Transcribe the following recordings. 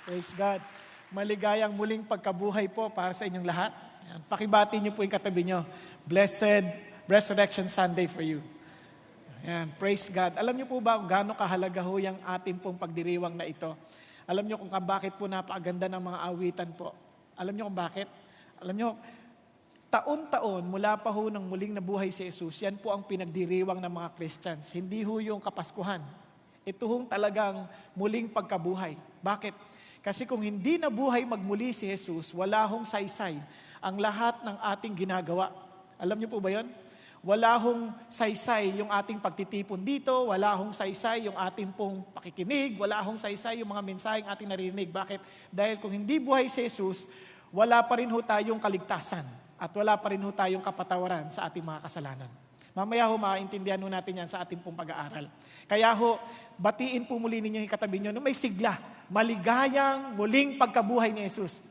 Praise God. Maligayang muling pagkabuhay po para sa inyong lahat. Ayan. Pakibati niyo po yung katabi niyo. Blessed Resurrection Sunday for you. Ayan. Praise God. Alam niyo po ba kung gaano kahalaga ho yung ating pong pagdiriwang na ito? Alam niyo kung bakit po napakaganda ng mga awitan po? Alam niyo kung bakit? Alam niyo, taon-taon mula pa ho nang muling nabuhay si Jesus, yan po ang pinagdiriwang ng mga Christians. Hindi ho yung Kapaskuhan. Ito hong talagang muling pagkabuhay. Bakit? Kasi kung hindi nabuhay magmuli si Jesus, wala hong saysay ang lahat ng ating ginagawa. Alam niyo po ba yun? Wala hong saysay yung ating pagtitipon dito, wala hong saysay yung ating pong pakikinig, wala hong saysay yung mga mensaheng ating naririnig. Bakit? Dahil kung hindi buhay si Jesus, wala pa rin ho tayong kaligtasan at wala pa rin ho tayong kapatawaran sa ating mga kasalanan. Mamaya ho maintindihan ho natin yan sa ating pong pag-aaral. Kaya ho, batiin po muli ninyo yung katabi nyo na may sigla, maligayang muling pagkabuhay ni Jesus.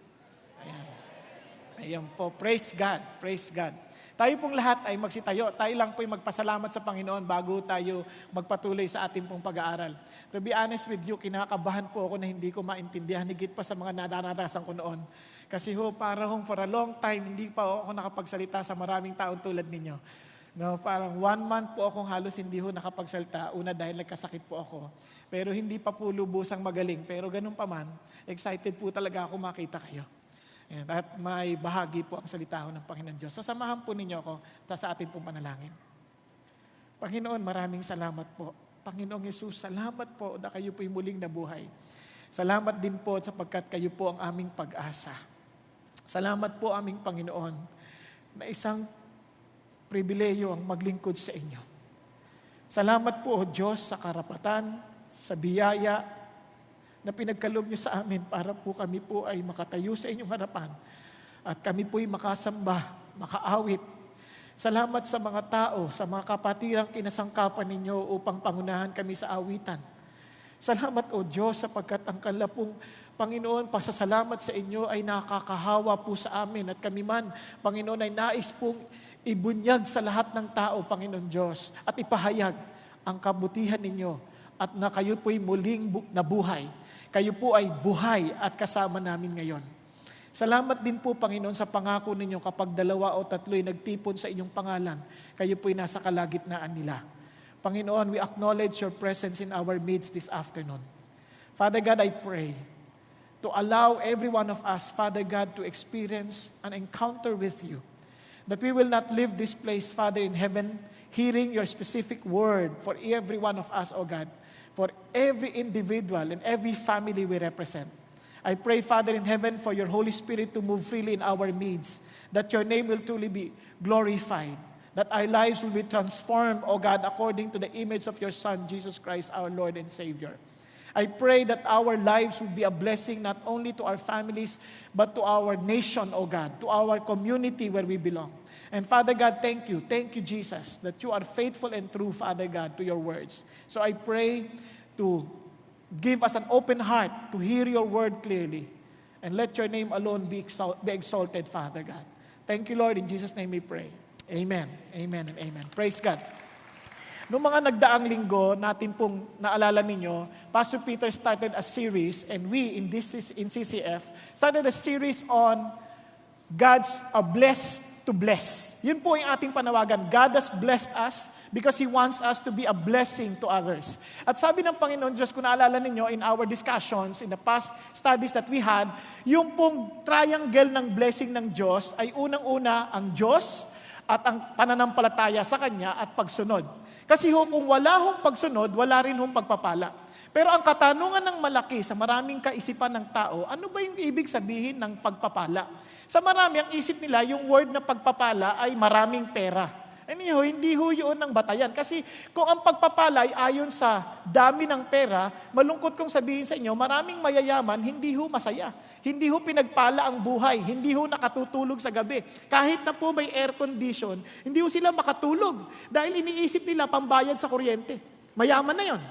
Ayan. Ayan po, praise God, praise God. Tayo pong lahat ay magsitayo. Tayo lang po ay magpasalamat sa Panginoon bago tayo magpatuloy sa ating pong pag-aaral. To be honest with you, kinakabahan po ako na hindi ko maintindihan, higit pa sa mga naranasan ko noon. Kasi ho, parang for a long time, hindi pa ako nakapagsalita sa maraming taon tulad ninyo. No, parang 1 month po akong halos hindi ho nakapagsalita. Una dahil nagkasakit po ako. Pero hindi pa po lubusang magaling. Pero ganun pa man, excited po talaga ako makita kayo. At may bahagi po ang salita ng Panginoon Diyos. Sasamahan po ninyo ako sa ating pong panalangin. Panginoon, maraming salamat po. Panginoong Yesus, salamat po na kayo po'y muling nabuhay. Salamat din po sapagkat kayo po ang aming pag-asa. Salamat po aming Panginoon na isang pribileyo ang maglingkod sa inyo. Salamat po, O Diyos, sa karapatan, sa biyaya, na pinagkaloob niyo sa amin para po kami po ay makatayo sa inyong harapan at kami po'y makasamba, makaawit. Salamat sa mga tao, sa mga kapatirang kinasangkapan ninyo upang pangunahan kami sa awitan. Salamat, O Diyos, sapagkat ang kalapong Panginoon, pasasalamat sa inyo ay nakakahawa po sa amin at kami man, Panginoon, ay nais pong ibunyag sa lahat ng tao, Panginoon Diyos, at ipahayag ang kabutihan ninyo at na kayo po'y muling nabuhay. Kayo po ay buhay at kasama namin ngayon. Salamat din po, Panginoon, sa pangako ninyo kapag 2 o 3 nagtipon sa inyong pangalan, kayo po'y nasa kalagitnaan nila. Panginoon, we acknowledge your presence in our midst this afternoon. Father God, I pray to allow every one of us, Father God, to experience an encounter with you. That we will not leave this place, Father, in heaven, hearing your specific word for every one of us, O God, for every individual and every family we represent. I pray, Father in heaven, for your Holy Spirit to move freely in our midst, that your name will truly be glorified, that our lives will be transformed, O God, according to the image of your Son, Jesus Christ, our Lord and Savior. I pray that our lives will be a blessing not only to our families, but to our nation, O God, to our community where we belong. And Father God, thank you, Jesus, that you are faithful and true, Father God, to your words. So I pray to give us an open heart to hear your word clearly. And let your name alone be exalted, Father God. Thank you, Lord. In Jesus' name we pray. Amen. Amen and amen. Praise God. Noong mga nagdaang linggo, natin pong naalala ninyo, Pastor Peter started a series, and we in CCF started a series on God's blessed to bless. Yun po yung ating panawagan. God has blessed us because He wants us to be a blessing to others. At sabi ng Panginoon Diyos, kung naalala ninyo in our discussions, in the past studies that we had, yung pong triangle ng blessing ng Diyos ay unang-una ang Diyos at ang pananampalataya sa Kanya at pagsunod. Kasi kung wala hong pagsunod, wala rin hong pagpapala. Pero ang katanungan ng malaki sa maraming kaisipan ng tao, ano ba yung ibig sabihin ng pagpapala? Sa marami, ang isip nila, yung word na pagpapala ay maraming pera. Hindi ho yun ang batayan. Kasi kung ang pagpapala ay ayon sa dami ng pera, malungkot kong sabihin sa inyo, maraming mayayaman, hindi ho masaya. Hindi ho pinagpala ang buhay. Hindi ho nakatutulog sa gabi. Kahit na po may air condition, hindi ho sila makatulog. Dahil iniisip nila pambayad sa kuryente. Mayaman na yon.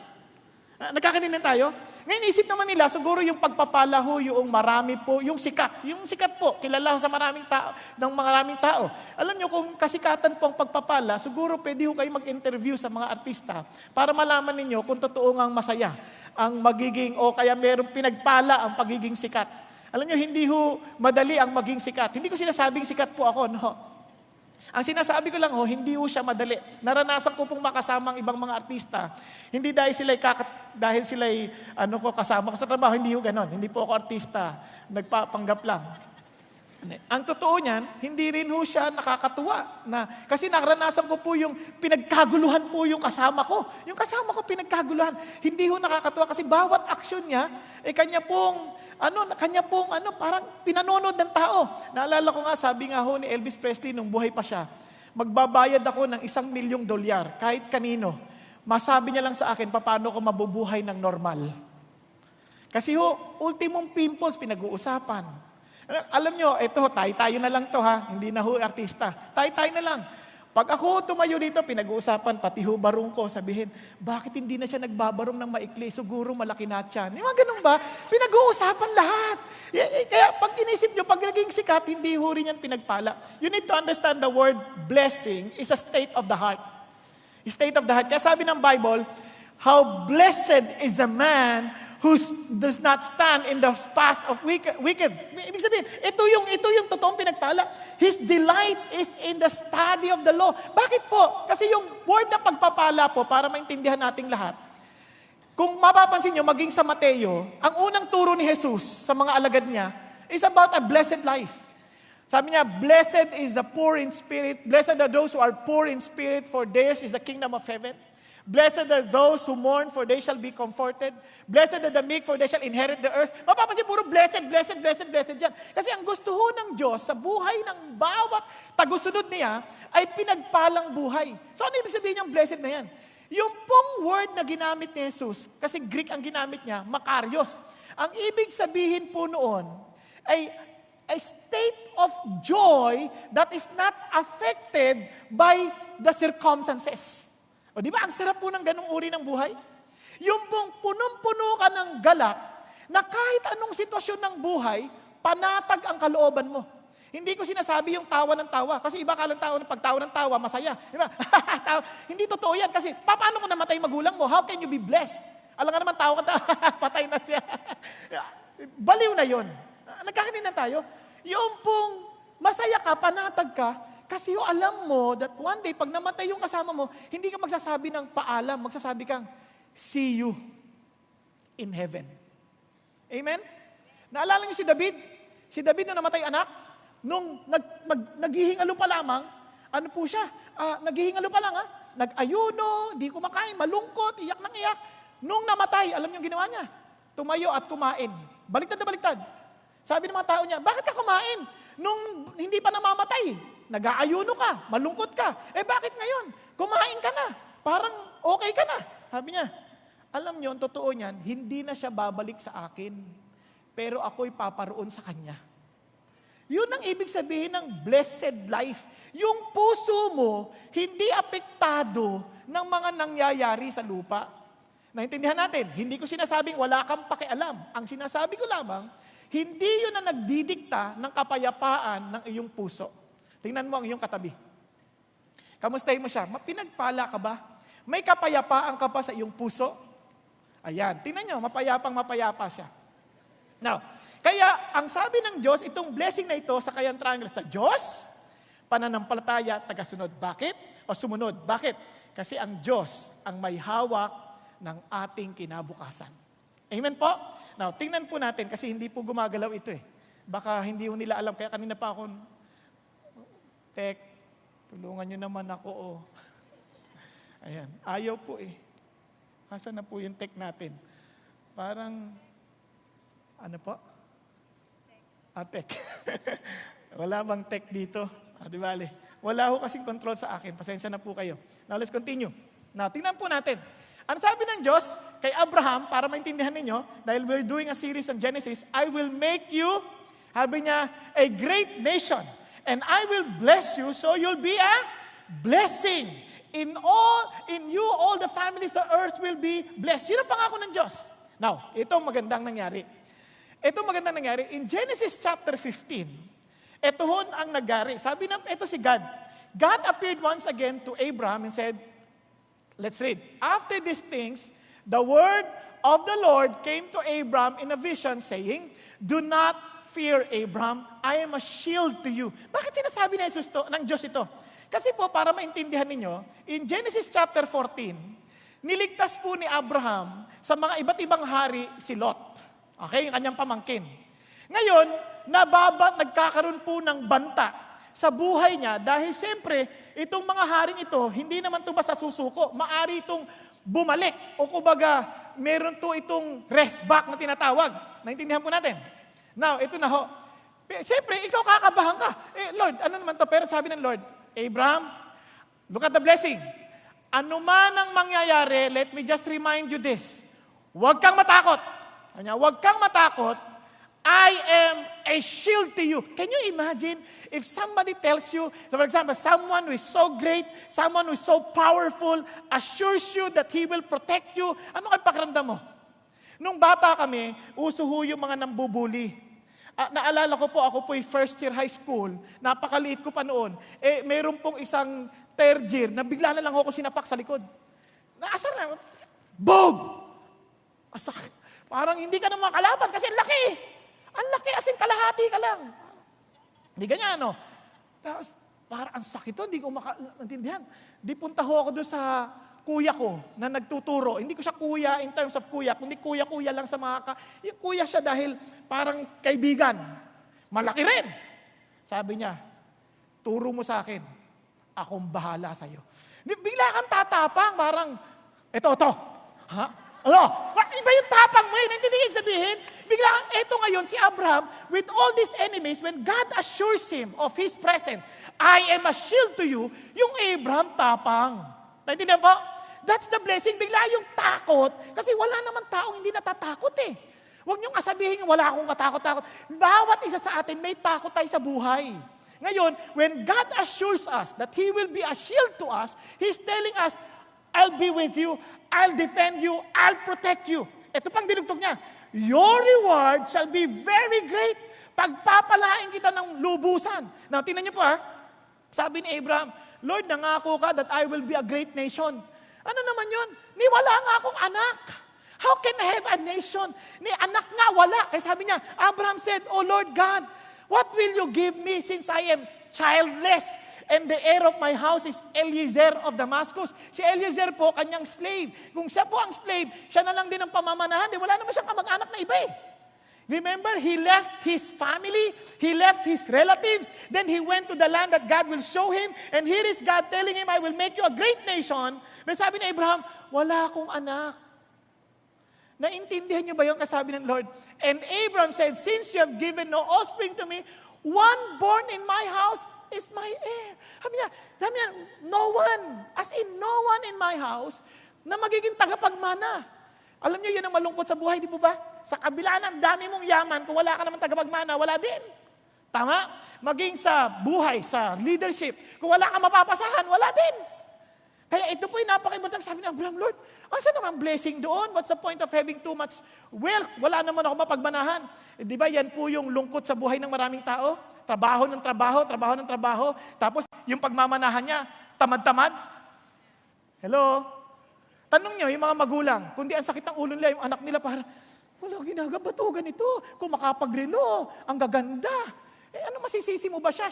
Nagkakanindihan tayo? Ngayon, isip naman nila, siguro yung pagpapala ho, yung marami po, yung sikat. Yung sikat po, kilala sa maraming tao, ng maraming tao. Alam nyo, kung kasikatan po ang pagpapala, siguro pwede ho kayo mag-interview sa mga artista para malaman ninyo kung totoo ngang masaya ang magiging, o kaya merong pinagpala ang pagiging sikat. Alam nyo, hindi ho madali ang maging sikat. Hindi ko sinasabing sikat po ako, no? Ang sinasabi ko lang hindi ho siya madali. Naranasan ko pong makasama ang ibang mga artista. Hindi dahil sila'y kasama ko sa trabaho, hindi ho ganon. Hindi po ako artista, nagpapanggap lang. Ang totoo niyan, hindi rin ho siya nakakatuwa. Kasi naranasan ko po yung pinagkaguluhan po yung kasama ko. Yung kasama ko pinagkaguluhan. Hindi ho nakakatuwa kasi bawat aksyon niya, kanya pong parang pinanonood ng tao. Naalala ko nga, sabi nga ho ni Elvis Presley nung buhay pa siya, magbabayad ako ng $1,000,000 kahit kanino. Masabi niya lang sa akin, paano ko mabubuhay ng normal. Kasi ho, ultimong pimples pinag-uusapan. Alam nyo, tayo na lang to ha, hindi na ho artista. Tayo na lang. Pag ako tumayo dito, pinag-uusapan, pati ho barong ko, sabihin, bakit hindi na siya nagbabarong ng maikli? Siguro malaki na tiyan. Yung mga ganun ba? Pinag-uusapan lahat. Kaya pag inisip nyo, pag naging sikat, hindi ho rin yan pinagpala. You need to understand the word blessing is a state of the heart. State of the heart. Kaya sabi ng Bible, how blessed is a man who does not stand in the path of wicked. Ibig sabihin, ito yung totoong pinagpala. His delight is in the study of the law. Bakit po? Kasi yung word na pagpapala po, para maintindihan nating lahat, kung mapapansin nyo, maging sa Mateo, ang unang turo ni Jesus sa mga alagad niya is about a blessed life. Sabi niya, blessed is the poor in spirit, blessed are those who are poor in spirit, for theirs is the kingdom of heaven. Blessed are those who mourn, for they shall be comforted. Blessed are the meek, for they shall inherit the earth. Mapapansin, puro blessed dyan. Kasi ang gusto ho ng Diyos sa buhay ng bawat tagusunod niya ay pinagpalang buhay. So ano ibig sabihin yung blessed na yan? Yung pong word na ginamit ni Jesus, kasi Greek ang ginamit niya, makarios. Ang ibig sabihin po noon ay a state of joy that is not affected by the circumstances. O di ba, ang sarap po ng ganung uri ng buhay? Yung pong punong-puno ka ng galak na kahit anong sitwasyon ng buhay, panatag ang kalooban mo. Hindi ko sinasabi yung tawa ng tawa. Kasi iba kalang tawa, pag tawa ng tawa, masaya. Di ba? Hindi totoo yan. Kasi paano kung namatay magulang mo? How can you be blessed? Alam nga naman, tawa ka, patay na siya. Baliw na yon. Nagkakanindihan tayo. Yung pong masaya ka, panatag ka, kasi yung alam mo that one day, pag namatay yung kasama mo, hindi ka magsasabi ng paalam, magsasabi kang, see you in heaven. Amen? Naalala niyo si David? Si David nung namatay anak, nung naghihingalo pa lamang, ano po siya? Naghihingalo pa lang nag-ayuno, di kumakain, malungkot, iyak ng iyak. Nung namatay, alam niyo ginawa niya? Tumayo at kumain. Baliktad na baliktad. Sabi ng mga tao niya, bakit ka kumain? Nung hindi pa namamatay, nag-aayuno ka, malungkot ka. Bakit ngayon? Kumain ka na. Parang okay ka na. Sabi niya, alam niyo, ang totoo niyan, hindi na siya babalik sa akin. Pero ako'y paparoon sa kanya. Yun ang ibig sabihin ng blessed life. Yung puso mo, hindi apektado ng mga nangyayari sa lupa. Naintindihan natin, hindi ko sinasabing wala kang pakialam. Ang sinasabi ko lamang, hindi yun na nagdidikta ng kapayapaan ng iyong puso. Tingnan mo ang iyong katabi. Kamustahin mo siya? Pinagpala ka ba? May kapayapaan ka pa sa iyong puso? Ayan, tingnan nyo, mapayapa siya. Now, kaya ang sabi ng Diyos, itong blessing na ito sa kayang triangle sa Diyos, pananampalataya, tagasunod. Bakit? O sumunod. Bakit? Kasi ang Diyos ang may hawak ng ating kinabukasan. Amen po? Now, tingnan po natin kasi hindi po gumagalaw ito Baka hindi po nila alam. Kaya kanina pa ako, Tek, tulungan nyo naman ako. Ayan, ayaw po Asan na po yung tech natin? Parang, ano po? Tech. Wala bang tech dito? Di bale. Wala ho kasing control sa akin. Pasensya na po kayo. Now, let's continue. Now, tingnan po natin. Ang sabi ng Diyos kay Abraham, para maintindihan ninyo, dahil we're doing a series on Genesis, I will make you, sabi niya, a great nation. And I will bless you so you'll be a blessing. In you, all the families of earth will be blessed. Yun ang pangako ng Diyos. Now, ito magandang nangyari. In Genesis chapter 15, ito ang nangyari. Sabi na, ito si God. God appeared once again to Abraham and said, let's read. After these things, the word of the Lord came to Abraham in a vision saying, do not fear, Abraham. I am a shield to you. Bakit sinasabi ng Diyos ito? Kasi po, para maintindihan ninyo, in Genesis chapter 14, niligtas po ni Abraham sa mga iba't ibang hari si Lot. Okay, yung kanyang pamangkin. Ngayon, nagkakaroon po ng banta sa buhay niya dahil siyempre, itong mga haring ito, hindi naman ito basta susuko. Maari itong bumalik o kumbaga, meron to itong rest back na tinatawag. Naintindihan po natin? Now, ito na ho. Siyempre, ikaw kakabahan ka. Lord, ano naman to? Pero sabi ng Lord, Abraham, look at the blessing. Ano man ang mangyayari, let me just remind you this. Huwag kang matakot. Huwag kang matakot. I am a shield to you. Can you imagine if somebody tells you, for example, someone who is so great, someone who is so powerful, assures you that he will protect you, ano kayo pakiramdam mo? Nung bata kami, uso ho yung mga nambubuli. Naalala ko po, ako po yung first year high school, napakaliit ko pa noon. Meron pong isang third year, na bigla na lang ako sinapak sa likod. Naasar na, boom! Asakit. Parang hindi ka na makalaban kasi ang laki. Ang laki, as in kalahati ka lang. Hindi ganyan, no? Tapos, parang ang sakit to, hindi ko makaintindihan. Di punta ho ako doon sa kuya ko na nagtuturo. Hindi ko siya kuya in terms of kuya, kundi kuya-kuya lang sa mga yung kuya siya dahil parang kaibigan. Malaki rin. Sabi niya, turo mo sa akin. Akong bahala sa'yo. Bigla kang tatapang, parang, eto. Ha? Ano? Iba yung tapang mo eh. Naintindihan sabihin? Bigla, eto ngayon si Abraham, with all these enemies, when God assures him of His presence, I am a shield to you, yung Abraham tapang. Naintindihan po? That's the blessing. Bigla yung takot, kasi wala naman taong hindi natatakot eh. Huwag niyong asabihin, wala akong katakot-takot. Bawat isa sa atin, may takot tayo sa buhay. Ngayon, when God assures us that He will be a shield to us, He's telling us, I'll be with you, I'll defend you, I'll protect you. Ito pang dinugtog niya. Your reward shall be very great. Pagpapalain kita ng lubusan. Now, tingnan niyo po Sabi ni Abraham, Lord, nangako ka that I will be a great nation. Ano naman yun? Ni wala nga akong anak. How can I have a nation? Ni anak nga, wala. Kaya sabi niya, Abraham said, Oh Lord God, what will you give me since I am childless? And the heir of my house is Eliezer of Damascus. Si Eliezer po, kanyang slave. Kung siya po ang slave, siya na lang din ang pamamanahan. Wala naman siyang kamag-anak na iba eh. Remember, he left his family, he left his relatives, then he went to the land that God will show him, and here is God telling him, I will make you a great nation. Pero sabi ni Abraham, wala akong anak. Naintindihan niyo ba yung kasabi ng Lord? And Abraham said, since you have given no offspring to me, one born in my house is my heir. Sabi niya, no one, as in no one in my house, na magiging tagapagmana. Alam niyo, yun ang malungkot sa buhay, di po ba? Sa kabila ng dami mong yaman, kung wala ka naman tagapagmana, wala din. Tama? Maging sa buhay, sa leadership, kung wala ka mapapasahan, wala din. Kaya ito po yung napaka-importante. Sabi ni Abraham, Lord, saan naman blessing doon? What's the point of having too much wealth? Wala naman ako mapagmanahan. Di ba yan po yung lungkot sa buhay ng maraming tao? Trabaho ng trabaho, trabaho ng trabaho. Tapos yung pagmamanahan niya, tamad-tamad. Hello? Tanong niyo, yung mga magulang, kundi ang sakit ng ulo nila, yung anak nila parang, wala ginagabato, ganito. Kung makapagrelo, ang gaganda. Ano masisisi mo ba siya?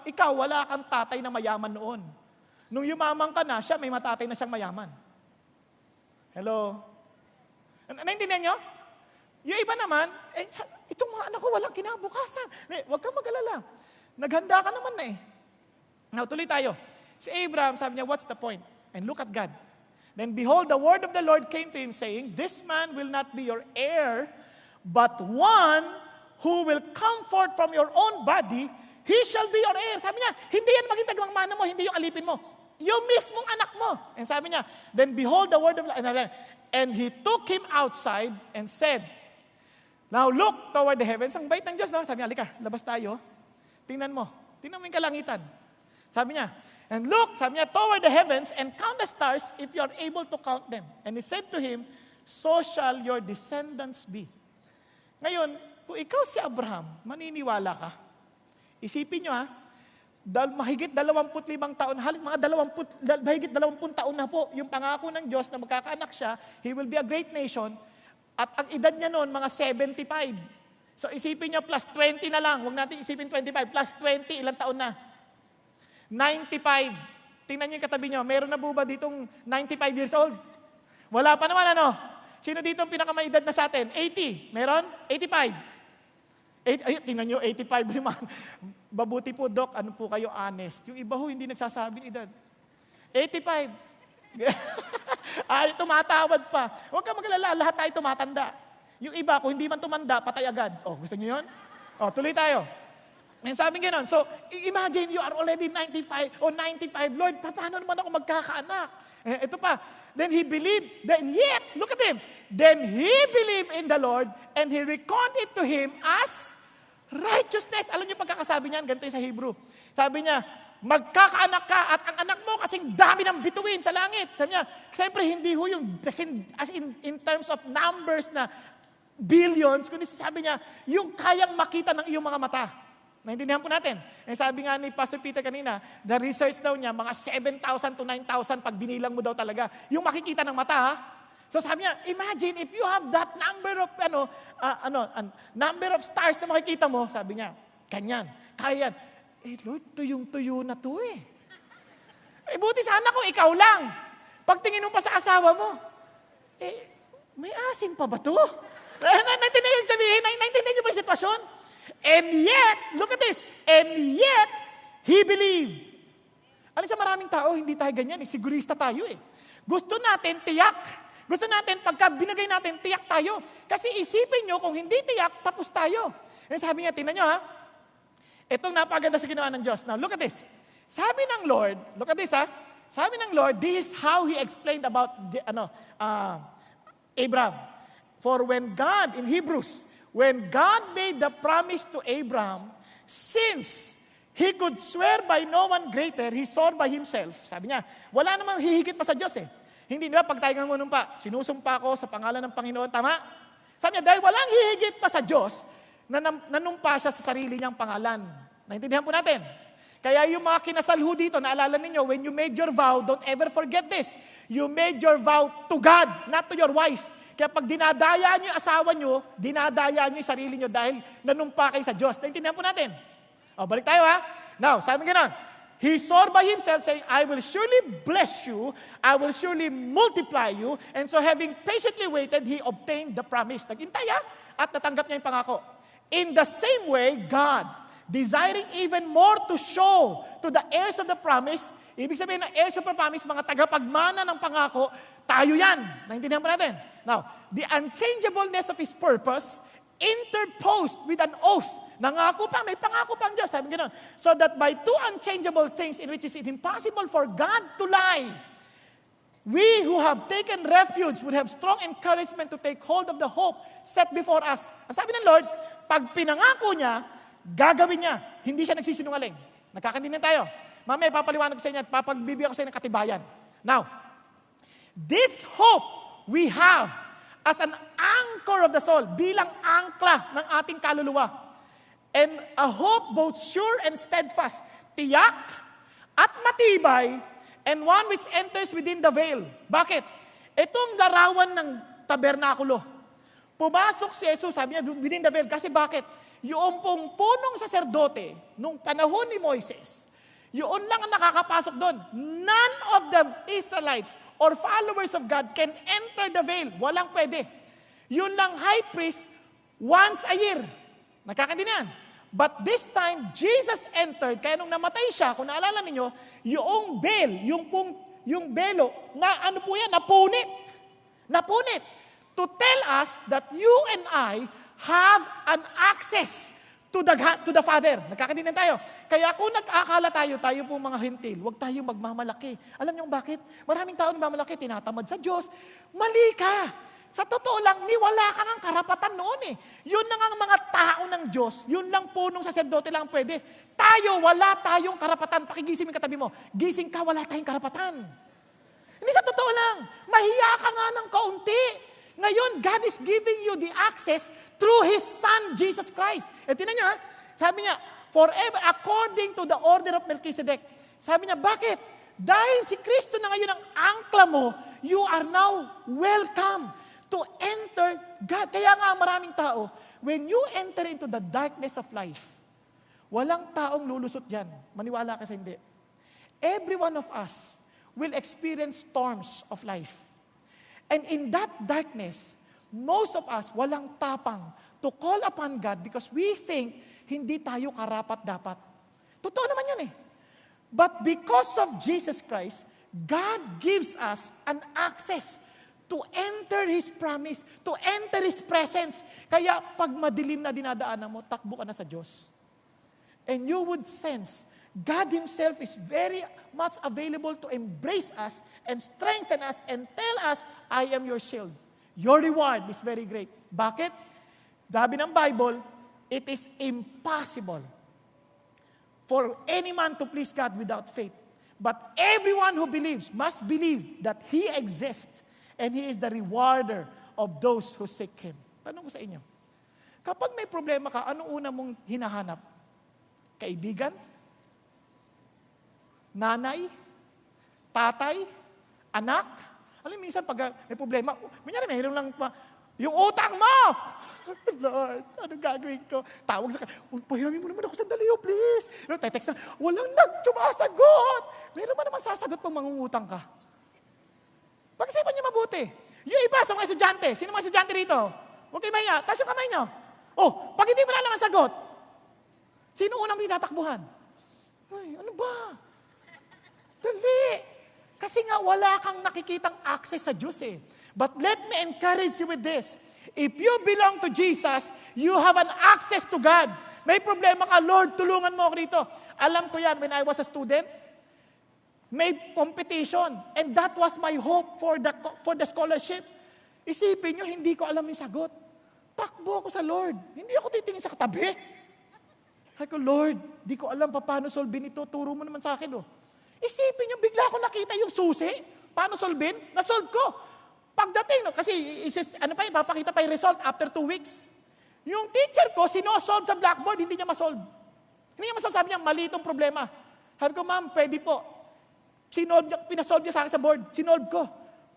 Ikaw, wala kang tatay na mayaman noon. Nung yumaman ka na, siya may matatay na siyang mayaman. Hello? Naintindihan niyo? Yung iba naman, itong mga anak ko walang kinabukasan. Huwag kang mag-alala. Naghanda ka naman na eh. Now, tuloy tayo. Si Abraham, sabi niya, what's the point? And look at God. Then behold, the word of the Lord came to him saying, this man will not be your heir, but one who will come forth from your own body, he shall be your heir. Sabi niya, hindi yan maging tagapagmana mo, hindi yung alipin mo. Yung mismong anak mo. And sabi niya, then behold the word of the Lord. And he took him outside and said, now look toward the heavens. Ang bait ng Diyos, no? Sabi niya, halika, labas tayo. Tingnan mo yung kalangitan. Sabi niya, And look, sabi niya, toward the heavens and count the stars if you are able to count them. And he said to him, so shall your descendants be. Ngayon, kung ikaw si Abraham, maniniwala ka. Isipin nyo mahigit 25 taon, mahigit 20 taon na po, yung pangako ng Diyos na magkakaanak siya, he will be a great nation, at ang edad niya noon, mga 75. So isipin nyo, plus 20 na lang, huwag natin isipin 25, plus 20, ilang taon na? 95. Tingnan niyo yung katabi niyo, meron na po ba ditong 95 years old? Wala pa naman, ano? Sino dito ang pinakamaedad na sa atin? 80. Meron? 85. Tingnan niyo, 85 naman. Babuti po, Doc, ano po kayo honest? Yung iba ho, hindi nagsasabing edad. 85. Ay, tumatawad pa. Huwag ka magalala, lahat tayo tumatanda. Yung iba, kung hindi man tumanda, patay agad. Gusto niyo yun? Tuloy tayo. And sabi gano'n, so imagine you are already 95 or 95, Lord, paano naman ako magkakaanak? Ito pa, then he believed, then yet, look at him, then he believed in the Lord and he reckoned it to him as righteousness. Alam niyo pagkakasabi niyan, ganito sa Hebrew. Sabi niya, magkakaanak ka at ang anak mo kasing dami ng bituin sa langit. Sabi niya, siyempre hindi ho yung as in terms of numbers na billions, kundi sabi niya, yung kayang makita ng iyong mga mata. Naintindihan po natin. Sabi nga ni Pastor Peter kanina, the research daw niya, mga 7,000 to 9,000 pag binilang mo daw talaga. Yung makikita ng mata, ha? So sabi niya, imagine if you have that number of, number of stars na makikita mo, sabi niya, kanyan, kaya yan. Lord, tuyong-tuyo na to eh. Buti sana kung ikaw lang. Pagtingin mo pa sa asawa mo, may asin pa ba to? Naintindihan yung sabihin, naintindihan niyo ba yung sitwasyon? And yet, look at this, and yet, he believed. Alam sa maraming tao, hindi tayo ganyan, sigurista tayo eh. Gusto natin tiyak. Gusto natin, pagka binigay natin, tiyak tayo. Kasi isipin nyo, kung hindi tiyak, tapos tayo. And sabi niya, tingnan nyo itong napaganda sa ginawa ng Diyos. Now, look at this. Sabi ng Lord, look at this sabi ng Lord, this is how He explained about Abraham. For when God, in Hebrews, when God made the promise to Abraham, since he could swear by no one greater, he swore by himself. Sabi niya, wala namang hihigit pa sa Diyos eh. Hindi ba, pag tayo nangunumpa, sinusumpa ko sa pangalan ng Panginoon, tama? Sabi niya, dahil walang hihigit pa sa Diyos, nanumpa siya sa sarili niyang pangalan. Naintindihan po natin. Kaya yung mga kinasalho dito, naalala ninyo, when you made your vow, don't ever forget this. You made your vow to God, not to your wife. Kaya pag dinadaya niyo yung asawa niyo, dinadaya niyo yung sarili niyo dahil nanumpa kayo sa Diyos. Naintindihan po natin. Balik tayo Now, sabi gano'n, he swore by himself saying, I will surely bless you, I will surely multiply you, and so having patiently waited, he obtained the promise. Naghintay at natanggap niya yung pangako. In the same way, God, desiring even more to show to the heirs of the promise, ibig sabihin na heirs of the promise, mga tagapagmana ng pangako, tayo yan. Naintindihan po natin. Now, the unchangeableness of His purpose interposed with an oath. Nangako pa, may pangako pang Diyos. Sabi gano'n. So that by two unchangeable things in which is it impossible for God to lie, we who have taken refuge would have strong encouragement to take hold of the hope set before us. Ang sabi ng Lord, pag pinangako niya, gagawin niya. Hindi siya nagsisinungaling. Nagkakaintindihan tayo. Mamaya papaliwanag sa inyo at papagbibigyan ko sa inyo ng katibayan. Now, this hope we have as an anchor of the soul, bilang angkla ng ating kaluluwa. And a hope both sure and steadfast, tiyak at matibay, and one which enters within the veil. Bakit? Itong larawan ng tabernakulo. Pumasok si Jesus, sabi niya, within the veil. Kasi bakit? Yung pong punong saserdote, nung panahon ni Moises, yun lang ang nakakapasok doon. None of the Israelites or followers of God can enter the veil. Walang pwede. Yun lang high priest once a year. Nakakaintindihan? But this time, Jesus entered. Kaya nung namatay siya, kung naalala ninyo, yung veil, yung belo, na ano po yan, napunit. Napunit. To tell us that you and I have an access to the Father. Nagkakaintindihan tayo. Kaya kung nag-aakala tayo po mga hentil, huwag tayong magmamalaki. Alam niyo bakit? Maraming tao nagmamalaki, tinatamad sa Diyos. Mali ka. Sa totoo lang, wala kang ang karapatan noon eh. Yun lang ang mga tao ng Diyos. Yun lang punong saserdote lang pwede. Tayo, wala tayong karapatan. Pakigising mo yung katabi mo. Gising ka, wala tayong karapatan. Hindi sa totoo lang. Mahiya ka nga ng kaunti. Ngayon, God is giving you the access through His Son, Jesus Christ. E tinan niyo ha, sabi niya, forever according to the order of Melchizedek. Sabi niya, bakit? Dahil si Kristo na ngayon ang angkla mo, you are now welcome to enter God. Kaya nga maraming tao, when you enter into the darkness of life, walang taong lulusot dyan. Maniwala ka sa hindi. Every one of us will experience storms of life. And in that darkness, most of us walang tapang to call upon God because we think hindi tayo karapat-dapat. Totoo naman yun eh. But because of Jesus Christ, God gives us an access to enter His promise, to enter His presence. Kaya pag madilim na dinadaanan mo, takbo ka na sa Diyos. And you would sense, God Himself is very much available to embrace us and strengthen us and tell us, I am your shield. Your reward is very great. Bakit? Sabi ng Bible, it is impossible for any man to please God without faith. But everyone who believes must believe that He exists and He is the rewarder of those who seek Him. Tanong ko sa inyo, kapag may problema ka, anong una mong hinahanap? Kaibigan? Nanay? Tatay? Anak? Alam, minsan pag may problema, kunyari mayroon lang pa, yung utang mo! Lord, anong gagawin ko? Tawag sa pahiramin mo naman ako sandali, please. Text na, walang nagsumasagot. Meron man naman sasagot pag mangungutang ka. Pag-isipan niyo mabuti. Yung iba sa mga estudyante, sino mga estudyante rito? Huwag kayo mahiya, taas yung kamay niyo. Oh, pag hindi mo na naman sagot, sino unang tinatakbuhan? Ay, ano ba? Dali. Kasi nga wala kang nakikitang access sa Diyos eh. But let me encourage you with this. If you belong to Jesus, you have an access to God. May problema ka, Lord, tulungan mo ako dito. Alam ko yan, when I was a student, may competition. And that was my hope for the scholarship. Isipin nyo, hindi ko alam yung sagot. Takbo ako sa Lord. Hindi ako titingin sa katabi. Sabi ko, Lord, di ko alam paano solvin ito. Turo mo naman sa akin. Oh. Isipin nyo, bigla ako nakita yung susi. Paano solvin? Nasolve ko. Pagdating, no, kasi papakita pa yung result after 2 weeks. Yung teacher ko, sinosolve sa blackboard, hindi niya masolve. Hindi niya masolve, sabi niya, mali itong problema. Sabi ko, ma'am, pwede po. Pinasolve niya sa akin sa board. Sinolve ko.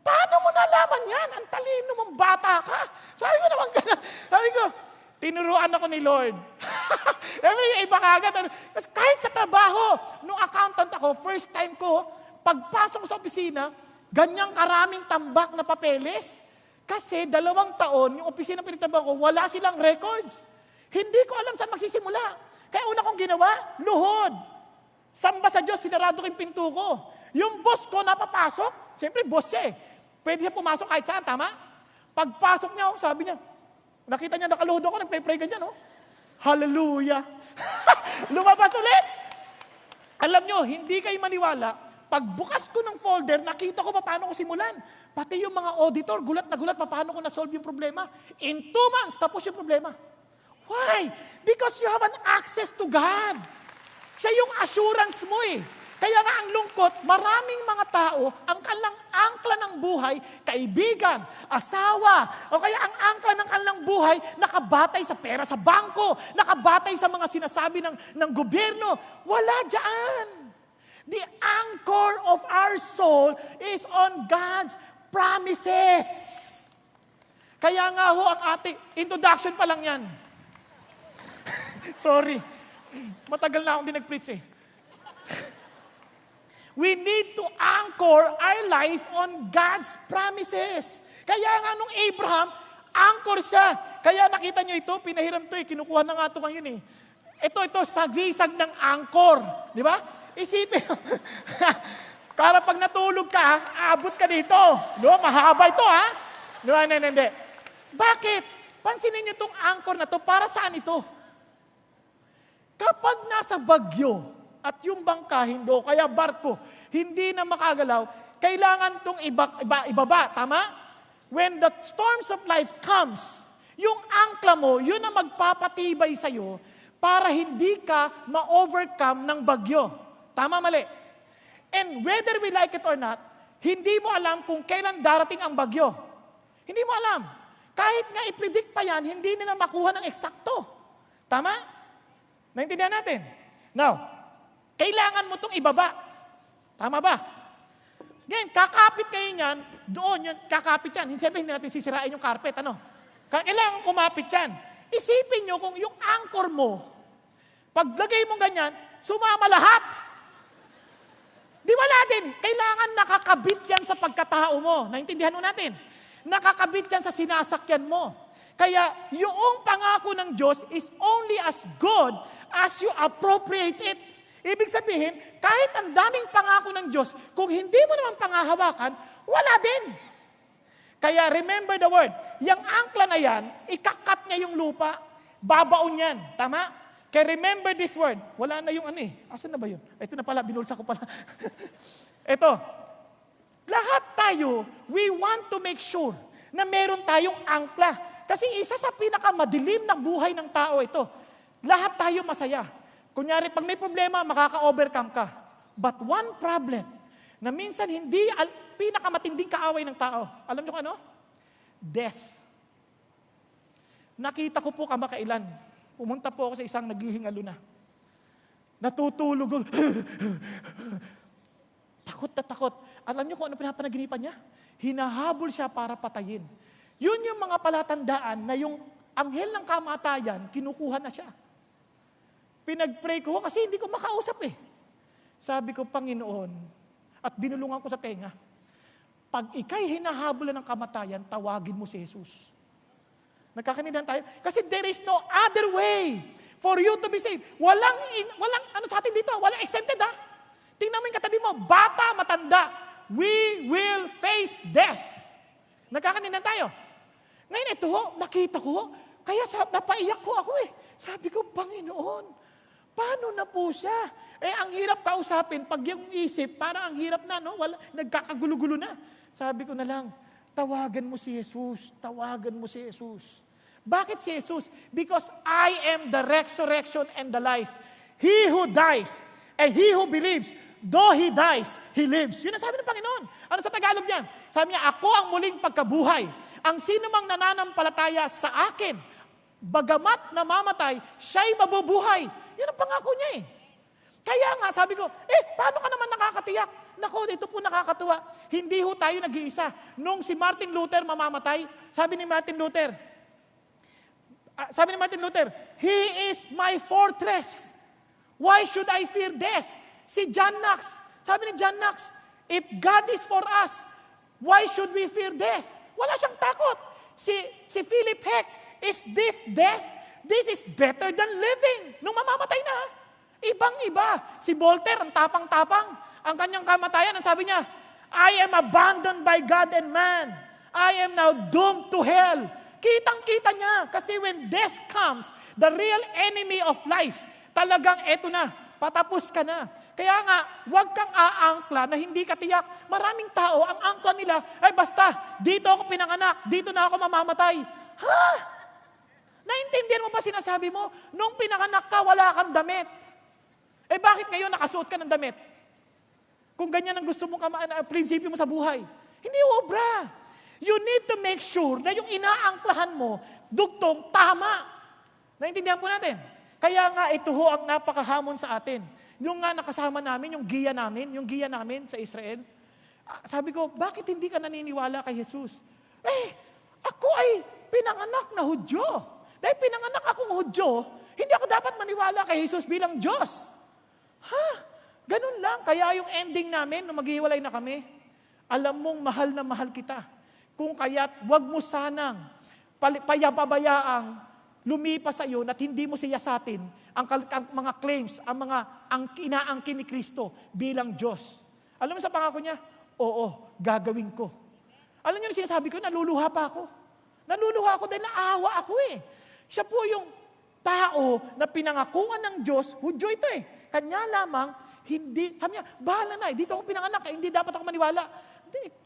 Paano mo nalaman yan? Ang talino mong bata ka. Sabi ko naman gano'n. Sabi ko, tinuruan ako ni Lord. Iba kagad. Kahit sa trabaho, nung accountant ako, first time ko, pagpasok sa opisina, ganyang karaming tambak na papeles. Kasi 2 taon, yung opisina na pinagtrabaho ko, wala silang records. Hindi ko alam saan magsisimula. Kaya una kong ginawa, luhod. Samba sa Diyos, sinarado ko yung pinto ko. Yung boss ko napapasok, siyempre boss siya eh. Pwede siya pumasok kahit saan, tama? Pagpasok niya, sabi niya, nakita niya nakaluhod ako, nagpray-pray ganyan, oh. Hallelujah! Lumabas ulit! Alam niyo, hindi kayo maniwala, pagbukas ko ng folder, nakita ko paano ko simulan. Pati yung mga auditor, gulat na gulat, paano ko na-solve yung problema. In 2 months, tapos yung problema. Why? Because you have an access to God. Siya yung assurance mo eh. Kaya nga ang lungkot, maraming mga tao, ang kanilang angkla ng buhay, kaibigan, asawa, o kaya ang angkla ng kanilang buhay, nakabatay sa pera sa bangko, nakabatay sa mga sinasabi ng gobyerno. Wala dyan. The anchor of our soul is on God's promises. Kaya nga ho, ang ating introduction pa lang yan. Sorry. Matagal na akong di nag-preach eh. We need to anchor our life on God's promises. Kaya nga nung Abraham, anchor siya. Kaya nakita nyo ito, pinahiram ito eh, kinukuha na nga ito ngayon eh. Ito, sagisag ng anchor. Di ba? Isipin, para pag natulog ka, aabot ka dito. No? Mahaba ito ha. No, hindi. Bakit? Pansinin nyo itong anchor na to, para saan ito? Kapag nasa bagyo, at yung bangka, hindi, kaya barko, hindi na makagalaw, kailangan itong ibaba, tama? when the storms of life comes, yung angkla mo, yun ang magpapatibay sa'yo para hindi ka ma-overcome ng bagyo. Tama, mali? And whether we like it or not, hindi mo alam kung kailan darating ang bagyo. Hindi mo alam. Kahit nga i-predict pa yan, hindi nila makuha ng eksakto. Tama? Naintindihan natin? Now, kailangan mo itong ibaba. Tama ba? Ngayon, kakapit kayo niyan, doon yun, kakapit yan. Siyempre, hindi natin sisirain yung carpet, ano? Kailangan kumapit yan. Isipin nyo kung yung anchor mo, paglagay mo ganyan, sumama lahat. Di wala din. Kailangan nakakabit yan sa pagkatao mo. Naintindihan mo natin? Nakakabit yan sa sinasakyan mo. Kaya yung pangako ng Diyos is only as good as you appropriate it. Ibig sabihin, kahit ang daming pangako ng Diyos, kung hindi mo naman pangahawakan, wala din. Kaya remember the word, yung angkla na yan, ikakat niya yung lupa, babaon yan. Tama? Kaya remember this word. Wala na yung ano eh. Asan na ba yun? Ito na pala, binulsa ko pala. Ito. Lahat tayo, we want to make sure na meron tayong angkla. Kasi isa sa pinakamadilim na buhay ng tao ito. Lahat tayo masaya. Kunyari, pag may problema, makaka-overcome ka. But one problem, na minsan hindi pinakamatinding kaaway ng tao. Alam niyo kung ano? Death. Nakita ko po kamakailan. Pumunta po ako sa isang naghihingalo na. Natutulog. Takot na takot. Alam niyo kung ano pinapanaginipan niya? Hinahabol siya para patayin. Yun yung mga palatandaan na yung anghel ng kamatayan, kinukuha na siya. Pinag-pray ko kasi hindi ko makausap eh. Sabi ko, Panginoon, at binulungan ko sa tenga, pag ikay hinahabulan ng kamatayan, tawagin mo si Jesus. Nagkakanindahan tayo? Kasi there is no other way for you to be saved. Walang ano sa atin dito, walang exempted ha. Tingnan mo yung katabi mo, bata, matanda, we will face death. Nagkakanindahan tayo. Ngayon ito, nakita ko, kaya napaiyak ko ako eh. Sabi ko, Panginoon, paano na po siya? Ang hirap kausapin, pag yung isip, parang ang hirap na, no? Nagkakagulo-gulo na. Sabi ko na lang, tawagan mo si Jesus, tawagan mo si Jesus. Bakit si Jesus? Because I am the resurrection and the life. He who dies, and he who believes, though he dies, he lives. Yun ang sabi ng Panginoon. Ano sa Tagalog yan? Sabi niya, ako ang muling pagkabuhay. Ang sino mang nananampalataya sa akin, bagamat namamatay, siya'y mabubuhay. Yun ang pangako niya eh. Kaya nga, sabi ko, paano ka naman nakakatiyak? Nako, ito po nakakatuwa. Hindi ho tayo nag-iisa. Nung si Martin Luther mamamatay, sabi ni Martin Luther, He is my fortress. Why should I fear death? Si John Knox, sabi ni John Knox, if God is for us, why should we fear death? Wala siyang takot. Si Philip Heck, is this death? This is better than living. Nung mamamatay na, ibang-iba. Si Voltaire, ang tapang-tapang. Ang kanyang kamatayan, ang sabi niya, I am abandoned by God and man. I am now doomed to hell. Kitang-kita niya. Kasi when death comes, the real enemy of life, talagang eto na, patapos ka na. Kaya nga, huwag kang aangkla na hindi ka tiyak. Maraming tao, ang angkla nila, ay basta, dito ako pinanganak, dito na ako mamamatay. Ha? Naintindihan mo ba sinasabi mo? Nung pinanganak ka, wala kang damit. Bakit ngayon nakasuot ka ng damit? Kung ganyan ang gusto mong prinsipyo mo sa buhay. Hindi obra. You need to make sure na yung inaangklahan mo, dugtong, tama. Naintindihan po natin? Kaya nga ito ho ang napakahamon sa atin. Yung nga nakasama namin, yung giya namin sa Israel. Sabi ko, bakit hindi ka naniniwala kay Jesus? Ako ay pinanganak na Hudyo. Dahil pinanganak akong Hudyo, hindi ako dapat maniwala kay Jesus bilang Diyos. Ganun lang. Kaya yung ending namin, nung maghiwalay na kami, alam mong mahal na mahal kita. Kung kaya't wag mo sanang payababayaang lumipas sa iyo at hindi mo siya sa atin ang mga claims, ang inaangkin ni Kristo bilang Diyos. Alam mo sa pangako niya? Oo, gagawin ko. Alam niyo yung sinasabi ko, naluluha pa ako. Naluluha ako dahil naawa ako eh. Siya po yung tao na pinangakuan ng Diyos, Hudyo ito eh. Kanya lamang, hindi, sabi niya, bahala na eh, dito ako pinanganak, hindi dapat ako maniwala.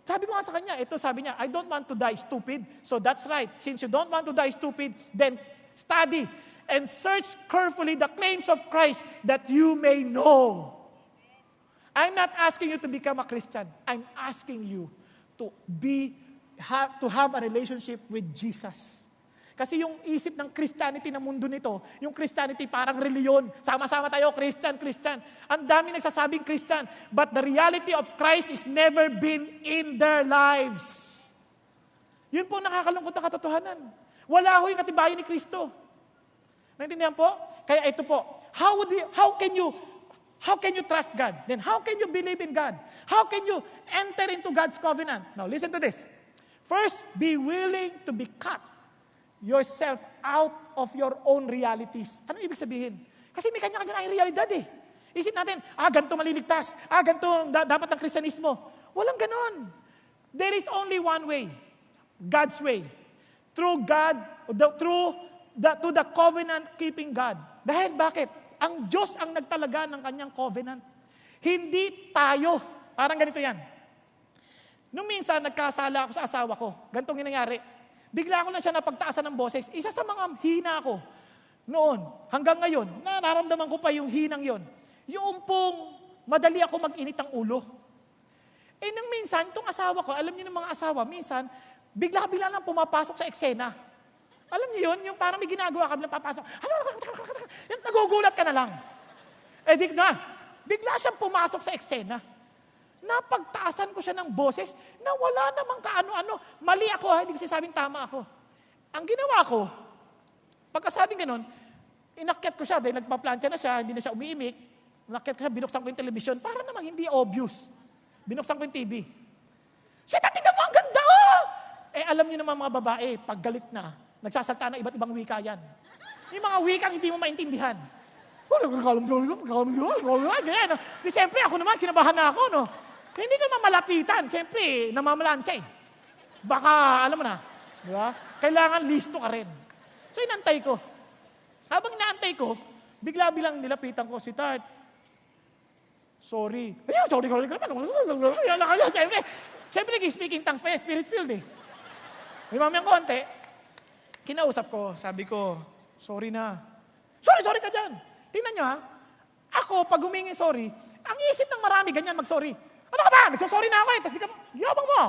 Sabi ko nga sa kanya, sabi niya, I don't want to die stupid. So that's right. Since you don't want to die stupid, then study and search carefully the claims of Christ that you may know. I'm not asking you to become a Christian. I'm asking you to have a relationship with Jesus. Kasi yung isip ng Christianity ng mundo nito, yung Christianity parang reliyon. Sama-sama tayo, Christian. Ang dami nagsasabing Christian. But the reality of Christ is never been in their lives. Yun po nakakalungkot na katotohanan. Wala ho yung katibayan ni Kristo. Naintindihan po? Kaya ito po, how can you trust God? Then how can you believe in God? How can you enter into God's covenant? Now listen to this. First, be willing to be cut yourself out of your own realities. Ano ibig sabihin? Kasi may kanya-kanya tayong realidad eh. Isip natin, ganito maliligtas. Ganito dapat ang Kristyanismo. Walang ganon. There is only one way. God's way. Through God, to the covenant-keeping God. Dahil bakit? Ang Diyos ang nagtalaga ng kanyang covenant. Hindi tayo. Parang ganito yan. Nung minsan, nagkasala ako sa asawa ko. Ganitong nangyari. Bigla ko na siya napagtaasan ng boses. Isa sa mga hina ko noon, hanggang ngayon, nararamdaman ko pa yung hinang yon. Yung pong madali ako mag-init ang ulo. Nung minsan, itong asawa ko, alam niyo ng mga asawa, minsan, bigla-bigla lang pumapasok sa eksena. Alam niyo yun? Yung parang may ginagawa ka, papasok. Yung nagugulat ka na lang. Bigla siyang pumasok sa eksena. Napagtaasan ko siya ng boses na wala namang kaano-ano. Mali ako, hindi ko sinasabing tama ako. Ang ginawa ko, pagkasabing ganun, inakyat ko siya dahil nagpa-plancha na siya, hindi na siya umiimik. Inakyat ko siya, binuksan ko yung television para namang hindi obvious. Binuksan ko yung TV. Siya, tingnan mo, ang ganda! Alam niyo naman mga babae, pag galit na, nagsasalta ng iba't ibang wika yan. Yung mga wikang hindi mo maintindihan. Ganyan, no? Di siyempre, ako naman, kinabahan na ako, no? Hindi ka mamalapitan. Siyempre, namamalansya eh. Baka, alam mo na, di ba? Kailangan listo ka rin. So, inantay ko. Habang inaantay ko, bigla-bilang nilapitan ko si Tart. Sorry. Ayun, sorry ka naman. Siyempre, nag-speaking tongues pa yan, spirit-filled eh. May mamayang konti, kinausap ko, sabi ko, sorry na. Sorry ka dyan. Tingnan nyo ha, ako, pag humingi sorry, ang isip ng marami, ganyan mag-sorry. Ano ka ba? Nagsasorry na ako eh, tapos di ka, yabang mo.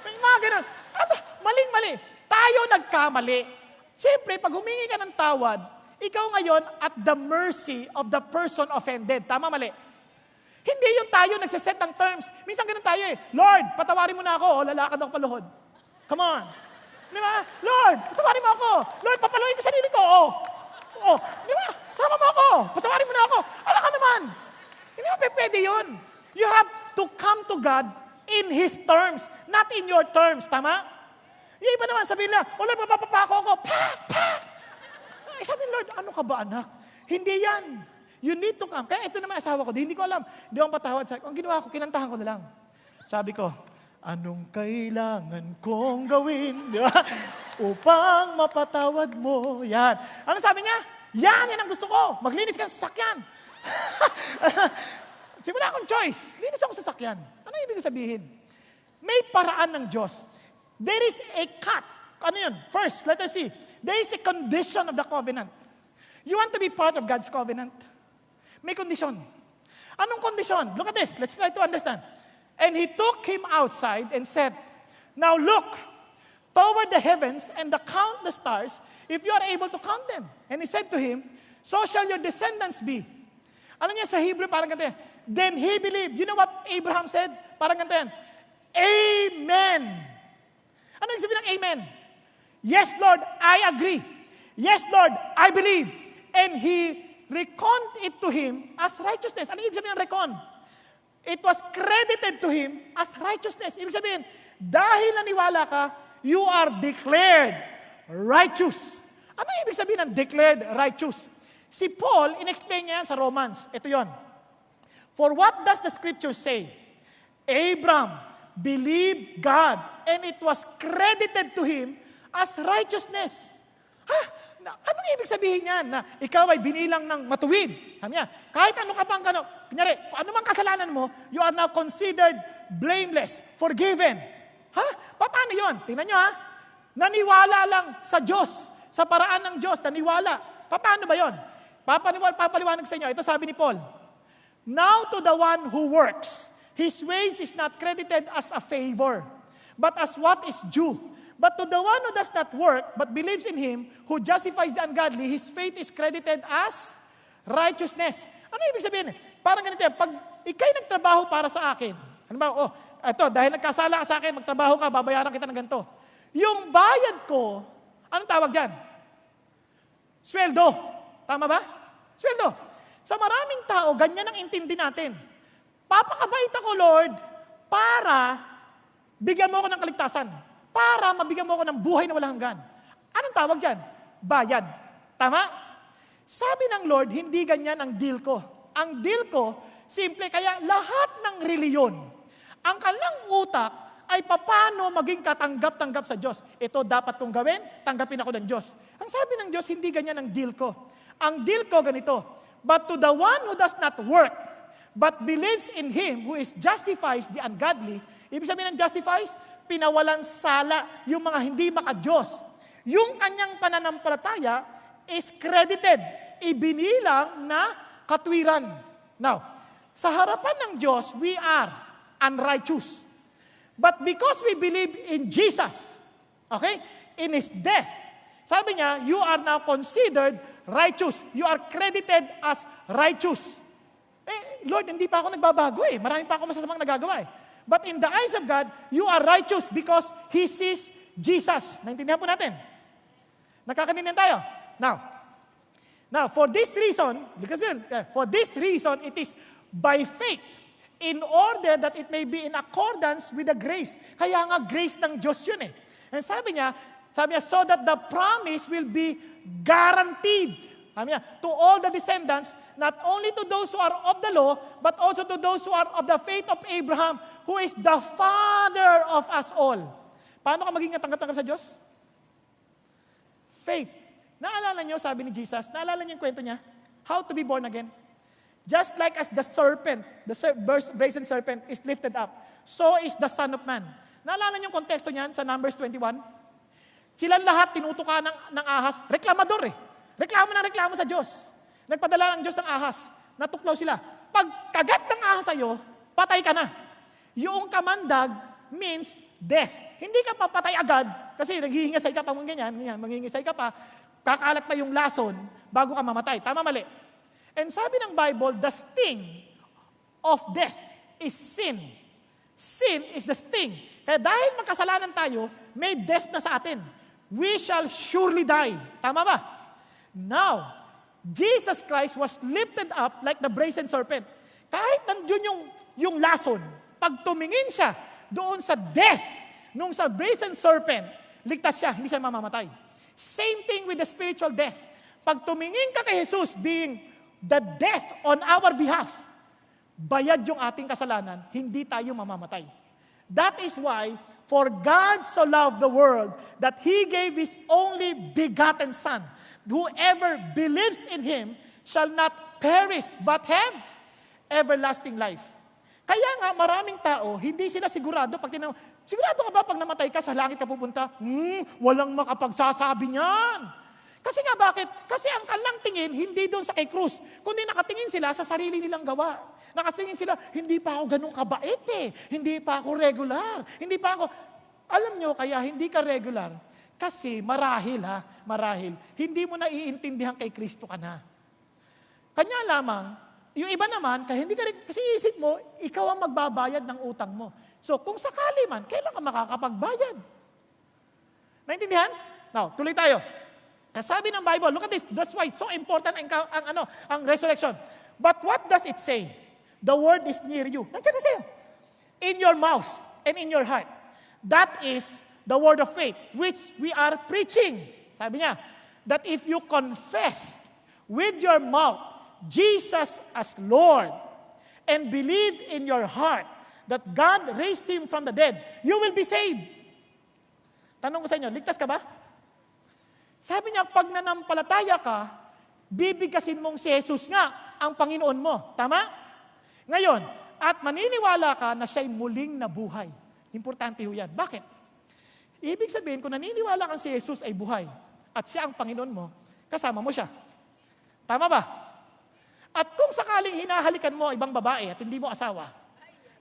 May mga ganun. Maling-mali. Tayo nagkamali. Siyempre, pag humingi ka ng tawad, ikaw ngayon at the mercy of the person offended. Tama, mali. Hindi yung tayo nagsiset ng terms. Minsan ganun tayo eh, Lord, patawarin mo na ako, lalakad ako paluhod. Come on. Di ba? Lord, patawarin mo ako. Lord, papaluin ko sarili ko. Di ba? Sama mo ako. Patawarin mo na ako. Ala ka naman. Hindi mo pwede yun. You have to come to God in His terms, not in your terms. Tama? Yung iba naman sabihin na, Lord, mapapapako ako. Sabi, Lord, ano ka ba anak? Hindi yan. You need to come. Kaya ito naman asawa ko, hindi ko alam. Hindi ako patawad. Ang ginawa ko, kinantahan ko na lang. Sabi ko, anong kailangan kong gawin? Di ba? Upang mapatawad mo. Yan. Ano sabi niya? Yan ang gusto ko. Maglinis ka sa sasakyan. Wala akong choice. Linis ako sa sasakyan. Ano ibig sabihin? May paraan ng Diyos. There is a cut. Ano yun? First, let us see. There is a condition of the covenant. You want to be part of God's covenant? May condition. Anong condition? Look at this. Let's try to understand. And He took him outside and said, now look toward the heavens and count the stars, if you are able to count them. And He said to him, so shall your descendants be. Ano niya sa Hebrew? Parang ganito yan. Then he believed. You know what Abraham said? Parang ganito yan. Amen. Ano yung sabihin ng amen? Yes, Lord, I agree. Yes, Lord, I believe. And he reckoned it to him as righteousness. Ano yung sabihin ng recon? It was credited to him as righteousness. Ibig sabihin, dahil naniwala ka, you are declared righteous. Ano yung ibig sabihin ng declared righteous? Si Paul, in-explain niya yan sa Romans. Ito yon. For what does the scripture say? Abram believed God and it was credited to him as righteousness. Ha? Anong ibig sabihin yan? Na ikaw ay binilang ng matuwid. Sabi niya, kahit ano ka pang, kunyari, kung ano mang kasalanan mo, you are now considered blameless, forgiven. Ha? Paano yun? Tingnan nyo ha. Naniwala lang sa Diyos, sa paraan ng Diyos, naniwala. Paano ba yun? Papaliwanag sa inyo. Ito sabi ni Paul, now to the one who works, his wage is not credited as a favor, but as what is due. But to the one who does not work, but believes in Him, who justifies the ungodly, his faith is credited as righteousness. Ano ibig sabihin? Parang ganito yan, pag ikay nagtrabaho para sa akin, ano ba, ito, dahil nagkasala ka sa akin, magtrabaho ka, babayaran kita ng ganito. Yung bayad ko, anong tawag dyan? Sweldo. Tama ba? Sweldo. Sa maraming tao, ganyan ang intindi natin. Papakabait ako, Lord, para bigyan mo ako ng kaligtasan. Para mabigyan mo ako ng buhay na walang hanggan. Anong tawag dyan? Bayad. Tama? Sabi ng Lord, hindi ganyan ang deal ko. Ang deal ko, simple, kaya lahat ng reliyon, ang kanilang utak ay paano maging katanggap-tanggap sa Diyos. Ito dapat kong gawin, tanggapin ako ng Diyos. Ang sabi ng Diyos, hindi ganyan ang deal ko. Ang deal ko ganito, but to the one who does not work, but believes in Him who is justifies the ungodly, ibig sabihin ng justifies, pinawalan sala yung mga hindi maka-Diyos. Yung kanyang pananampalataya is credited, ibinilang na katwiran. Now, sa harapan ng Diyos, we are unrighteous. But because we believe in Jesus, okay, in His death, sabi niya, you are now considered righteous. You are credited as righteous. Lord, hindi pa ako nagbabago Marami pa ako masasamang nagagawa But in the eyes of God, you are righteous because He sees Jesus. Naintindihan po natin? Nakakanindihan tayo? Now, for this reason, it is by faith, in order that it may be in accordance with the grace. Kaya nga grace ng Diyos yun And sabi niya, so that the promise will be guaranteed. Sabi niya, to all the descendants, not only to those who are of the law, but also to those who are of the faith of Abraham, who is the father of us all. Paano ka maging tanggap-tanggap sa Diyos? Faith. Naalala niyo, sabi ni Jesus, naalala niyo yung kwento niya? How to be born again? Just like as the serpent, the brazen serpent is lifted up, so is the Son of Man. Naalala niyo yung konteksto niyan sa Numbers 21? Silang lahat tinutukan ng ahas, reklamador Reklamo sa Diyos. Nagpadala ng Diyos ng ahas. Natuklaw sila. Pag kagat ng ahas sa'yo, patay ka na. Yung kamandag means death. Hindi ka papatay agad kasi naghihingasay ka pa mong ganyan, manghihingasay ka pa, kakalat pa yung lason bago ka mamatay. Tama, mali? And sabi ng Bible, the sting of death is sin. Sin is the sting. Kaya dahil magkasalanan tayo, may death na sa atin. We shall surely die. Tama ba? Now, Jesus Christ was lifted up like the brazen serpent. Kahit nandiyon yung lason, pag tumingin siya doon sa death, nung sa brazen serpent, ligtas siya, hindi siya mamamatay. Same thing with the spiritual death. Pag tumingin ka kay Jesus being the death on our behalf, bayad yung ating kasalanan, hindi tayo mamamatay. That is why, for God so loved the world that He gave His only begotten Son. Whoever believes in Him shall not perish but have everlasting life. Kaya nga maraming tao, hindi sila sigurado pag sigurado ka ba pag namatay ka sa langit ka pupunta? Walang makapagsasabi niyan. Kasi nga bakit? Kasi ang kanilang tingin hindi doon sa kay krus, kundi nakatingin sila sa sarili nilang gawa. Nakatingin sila, hindi pa ako ganun kabait Hindi pa ako regular. Hindi pa ako, alam nyo kaya hindi ka regular. Kasi marahil, hindi mo na iintindihan kay Kristo ka na. Kanya lamang, yung iba naman, kasi isip mo, ikaw ang magbabayad ng utang mo. So, kung sakali man, kailan ka makakapagbayad? Naintindihan? Now, tuloy tayo. Kasabi ng Bible, look at this, that's why it's so important ang resurrection. But what does it say? The word is near you. Nandiyan na sa'yo. In your mouth and in your heart. That is the word of faith, which we are preaching. Sabi niya, that if you confess with your mouth Jesus as Lord and believe in your heart that God raised Him from the dead, you will be saved. Tanong ko sa inyo, ligtas ka ba? Sabi niya, pag nanampalataya ka, bibigkasin mong si Jesus nga ang Panginoon mo. Tama? Ngayon, at maniniwala ka na siya'y muling nabuhay. Importante ho yan. Bakit? Ibig sabihin, kung naniniwala kang si Jesus ay buhay at siya ang Panginoon mo, kasama mo siya. Tama ba? At kung sakaling hinahalikan mo ibang babae at hindi mo asawa,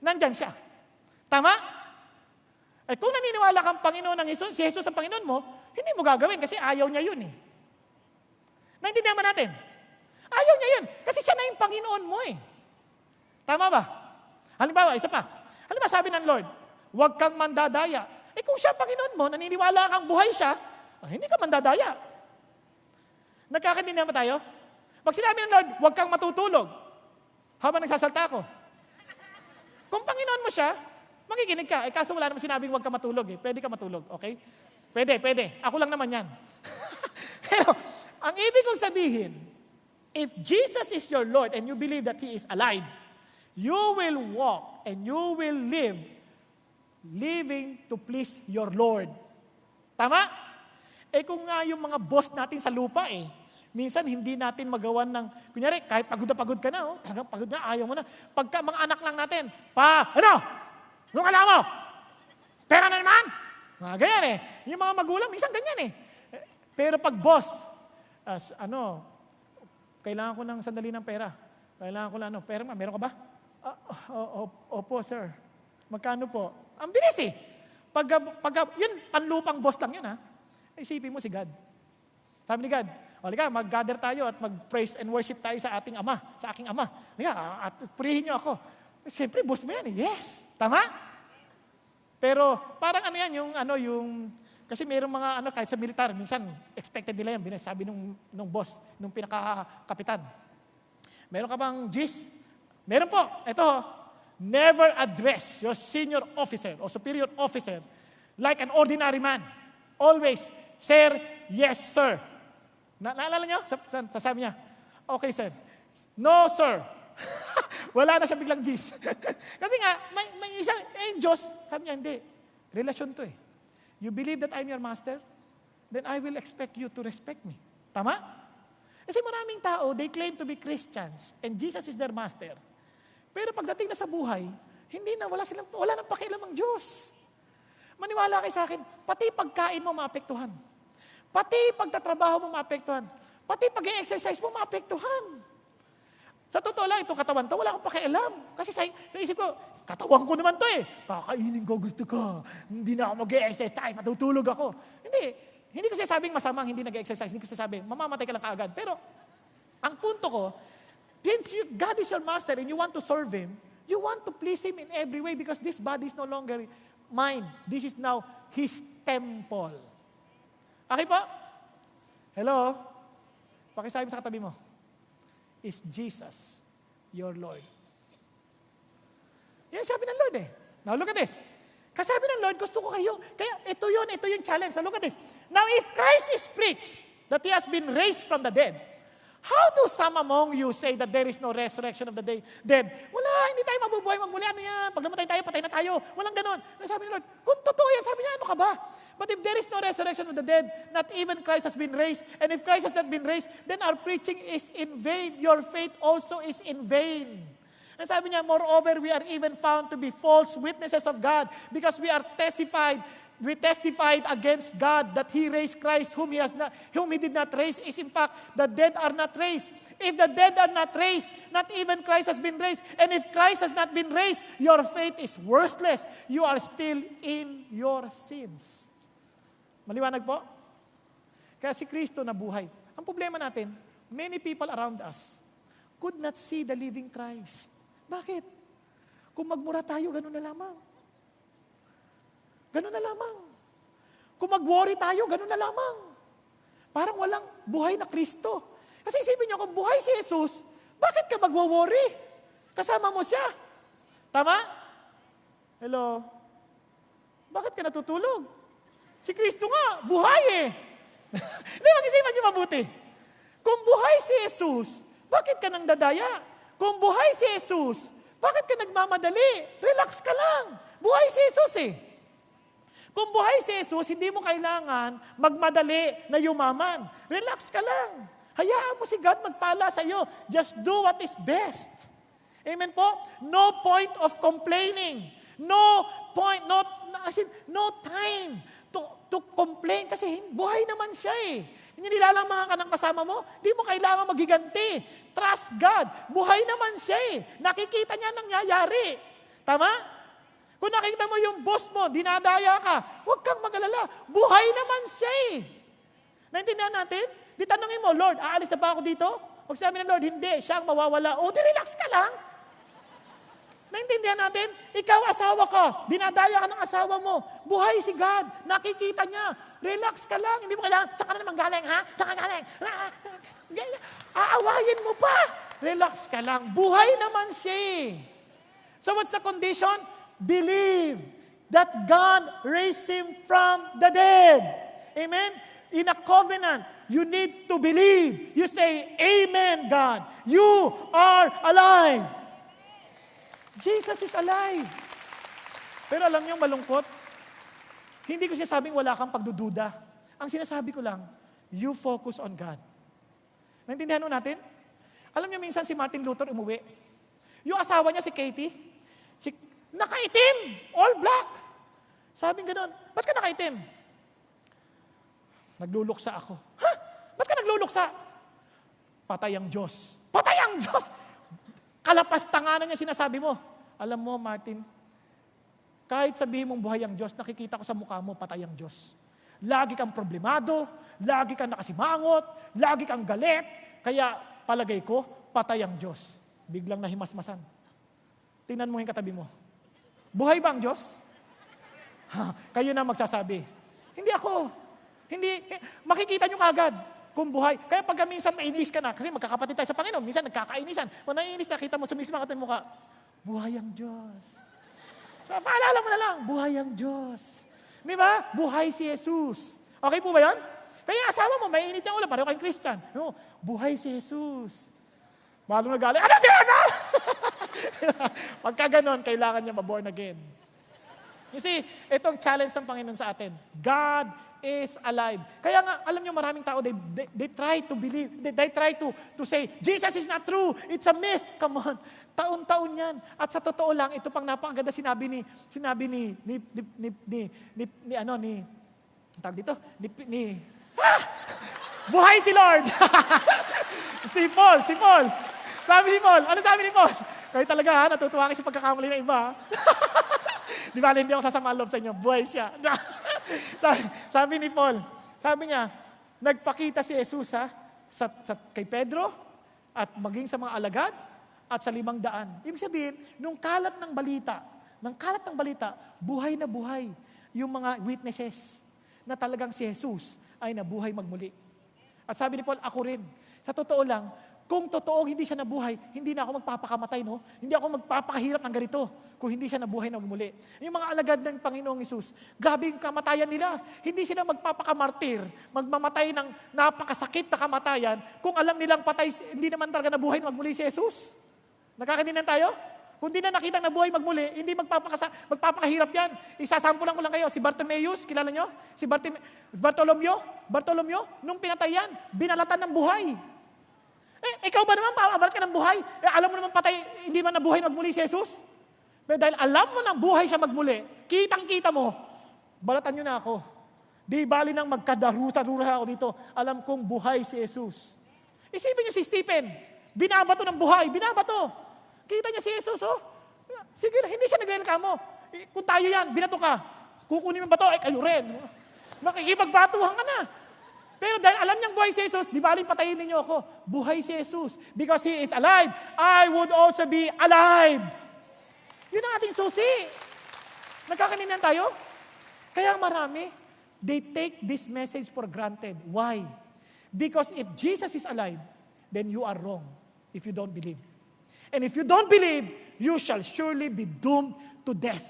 nandyan siya. Tama? At kung naniniwala kang Panginoon ng Jesus, si Jesus ang Panginoon mo, hindi mo gagawin kasi ayaw niya yun eh. Naintindihan ba natin? Ayaw niya yun kasi siya na yung Panginoon mo eh. Tama ba? Halimbawa, isa pa. Halimbawa, sabi ng Lord, huwag kang mandadaya. Kung siya Panginoon mo, naniniwala kang buhay siya, hindi ka mandadaya. Nagkakaintindihan ba tayo? Pag sinabi ng Lord, huwag kang matutulog habang nagsasalta ako. Kung Panginoon mo siya, makikinig ka. Kaso wala naman sinabing huwag ka matulog eh. Pwede ka matulog, okay? Pwede. Ako lang naman yan. Pero, ang ibig kong sabihin, if Jesus is your Lord and you believe that He is alive, you will walk and you will live living to please your Lord. Tama? Kung nga yung mga boss natin sa lupa minsan hindi natin magawan ng, kunyari, kahit pagod na pagod ka na, talagang pagod na, ayaw mo na. Pagka mga anak lang natin, Anong kailangan mo? Pera na naman? Ganyan Yung mga magulang, minsan ganyan Pero pag boss, kailangan ko ng sandali ng pera. Kailangan ko lang, pera meron ka ba? Opo, sir. Magkano po? Ang bilis yun, panlupang boss lang yun Isipin mo si God. Sabi ni God, halika, mag-gather tayo at mag-praise and worship tayo sa ating Ama, sa aking Ama. Halika, at purihin niyo ako. Siyempre, boss mo yan Yes. Tama? Pero, parang kasi mayroong mga kahit sa militar, minsan, expected nila yan. Sabi nung boss, nung pinaka-kapitan. Meron ka bang GIS? Meron po. Ito, never address your senior officer or superior officer like an ordinary man. Always, sir, yes, sir. Naalala niyo? Sasabi niya, okay, sir. No, sir. Wala na siya biglang G's. Kasi nga, may isang, Diyos, sabi niya, hindi. Relasyon to You believe that I'm your master? Then I will expect you to respect me. Tama? Kasi maraming tao, they claim to be Christians and Jesus is their master. Pero pagdating na sa buhay, wala nang pakialam ang Diyos. Maniwala kayo sa akin, pati pagkain mo maapektuhan. Pati pagtatrabaho mo maapektuhan. Pati pag-exercise mo maapektuhan. Sa totoo lang, itong katawan to, wala akong pakialam. Kasi sa isip ko, katawan ko naman to Kakainin ko, gusto ko. Hindi na ako mag-exercise, matutulog ako. Hindi ko sinasabing masamang hindi nag-exercise. Hindi ko sinasabing, mamamatay ka lang kaagad. Pero, ang punto ko, since God is your master and you want to serve Him, you want to please Him in every way because this body is no longer mine. This is now His temple. Okay po? Hello? Pakisabi sa katabi mo. Is Jesus your Lord? Yan sabi ng Lord Now look at this. Kasabi ng Lord, gusto ko kayo. Kaya ito yung challenge. Now look at this. Now if Christ is preached that He has been raised from the dead, how do some among you say that there is no resurrection of the dead? Wala, hindi tayo mabubuhay magmuli. Ano yan? Pag namatay tayo, patay na tayo. Walang ganon. Sabi ng Lord, kung totoo yan, sabi niya, ano ka ba? But if there is no resurrection of the dead, not even Christ has been raised. And if Christ has not been raised, then our preaching is in vain. Your faith also is in vain. And sabi niya, moreover, we are even found to be false witnesses of God because we testified against God that He raised Christ, whom He did not raise, is in fact, the dead are not raised. If the dead are not raised, not even Christ has been raised. And if Christ has not been raised, your faith is worthless. You are still in your sins. Maliwanag po? Kaya si Kristo nabuhay. Ang problema natin, many people around us could not see the living Christ. Bakit? Kung magmura tayo, ganun na lamang. Ganun na lamang. Kung mag-worry tayo, ganun na lamang. Parang walang buhay na Kristo. Kasi isipin niyo, kung buhay si Jesus, bakit ka mag-worry? Kasama mo siya. Tama? Hello? Bakit ka natutulog? Si Kristo nga, buhay Hindi, mag-isipan niyo mabuti. Kung buhay si Jesus, bakit ka nang dadaya? Kung buhay si Jesus, bakit ka nagmamadali? Relax ka lang. Buhay si Jesus Kung buhay si Jesus, hindi mo kailangan magmadali na yumaman. Relax ka lang. Hayaan mo si God magpala sa iyo. Just do what is best. Amen po? No point of complaining. No point, no time to complain kasi buhay naman siya eh. Hindi nilalamang ka ng kasama mo, hindi mo kailangan magiganti. Trust God. Buhay naman siya eh. Nakikita niya nangyayari. Tama? Kung nakita mo yung boss mo, dinadaya ka, huwag kang mag-alala. Buhay naman siya eh. Naintindihan natin? Di tanongin mo, Lord, aalis na ba ako dito? Pag sabi ng Lord, hindi, siya ang mawawala. O, di relax ka lang. Naintindihan natin? Ikaw asawa ka, dinadaya ka ng asawa mo. Buhay si God, nakikita niya. Relax ka lang, hindi mo kailangan, saan ka na naman galing, ha? Saan ka galing? Aawayin mo pa. Relax ka lang, buhay naman siya eh. So what's the condition? Believe that God raised Him from the dead. Amen? In a covenant, you need to believe. You say, Amen, God. You are alive. Jesus is alive. Pero alam niyo malungkot? Hindi ko sinasabing wala kang pagdududa. Ang sinasabi ko lang, you focus on God. Naintindihan mo natin? Alam niyo minsan si Martin Luther umuwi. Yung asawa niya si Katie, nakaitim, all black. Sabing gano'n, ba't ka nakaitim? Nagluluksa ako. Ha? Ba't ka nagluluksa? Patay ang Diyos. Patay ang Diyos! Kalapastanganan niya sinasabi mo. Alam mo, Martin, kahit sabihin mong buhay ang Diyos, nakikita ko sa mukha mo, patay ang Diyos. Lagi kang problemado, lagi kang nakasimangot, lagi kang galit, kaya palagay ko, patay ang Diyos. Biglang nahimasmasan. Tingnan mo yung katabi mo. Buhay ba ang Diyos? Kayo na magsasabi. Hindi ako. Hindi. Makikita nyo kagad kung buhay. Kaya pag minsan mainis ka na, kasi magkakapatid tayo sa Panginoon, minsan nagkakainisan. Kung naiinis na, kita mo, sumismangat ang mukha. Buhay ang Diyos. So, paalala mo na lang, buhay ang Diyos. Di ba? Buhay si Jesus. Okay po ba yan? Kaya asawa mo, mainit yung ulo, pareho kayong Christian. No, buhay si Jesus. Malo na galing, ano siya? Pagka ganon, kailangan niya maborn again. You see, itong challenge ng Panginoon sa atin. God is alive. Kaya nga, alam niyo, maraming tao, they try to believe, they try to say, Jesus is not true, it's a myth. Come on, taon-taon yan. At sa totoo lang, ito pang napakaganda sinabi ni tawag dito, buhay si Lord. si Paul. Sabi ni Paul, ano sabi ni Paul? Kayo talaga ha, natutuwa kayo sa pagkakamali ng iba. Di ba, hindi ako sasama loob sa inyo, buhay siya. Sabi ni Paul, sabi niya, nagpakita si Jesus kay Pedro at maging sa mga alagad at sa 500. Ibig sabihin, nung kalat ng balita, buhay na buhay yung mga witnesses na talagang si Jesus ay nabuhay magmuli. At sabi ni Paul, ako rin. Sa totoo lang, kung totoo hindi siya nabuhay, hindi na ako magpapakamatay, no? Hindi ako magpapakahirap ng ganito kung hindi siya nabuhay na magmuli. Yung mga alagad ng Panginoong Hesus, grabe yung kamatayan nila. Hindi sila magpapakamartir, magmamatay ng napakasakit na kamatayan kung alam nilang patay, hindi naman talaga nabuhay na magmuli si Jesus. Nakakadinan tayo? Kung di na nakitang nabuhay magmuli, hindi magpapakahirap yan. Isasampulan ko lang kayo. Si Bartimaeus, kilala nyo? Si Bartolomeo, nung pinatay yan, binalatan ng buhay. Ikaw ba naman, papabalat ka ng buhay? Alam mo naman patay, hindi man nabuhay magmuli si Jesus? Pero dahil alam mo na buhay siya magmuli, kitang-kita mo, balatan nyo na ako. Di bali nang magkadaruta-rura ako dito, alam kong buhay si Jesus. Isipin niyo si Stephen, binabato ng buhay, binabato. Kita niya si Jesus, oh. Sige, hindi siya nagreklamo. Kung tayo yan, binato ka. Kukunin mo ba ito? Kayo rin. Makikipagbatuhan ka na. Pero dahil alam niyang buhay si Jesus, di ba patayin ninyo ako? Buhay si Jesus. Because He is alive, I would also be alive. Yun ang ating susi. Nagkakaninan tayo? Kaya marami, they take this message for granted. Why? Because if Jesus is alive, then you are wrong if you don't believe. And if you don't believe, you shall surely be doomed to death.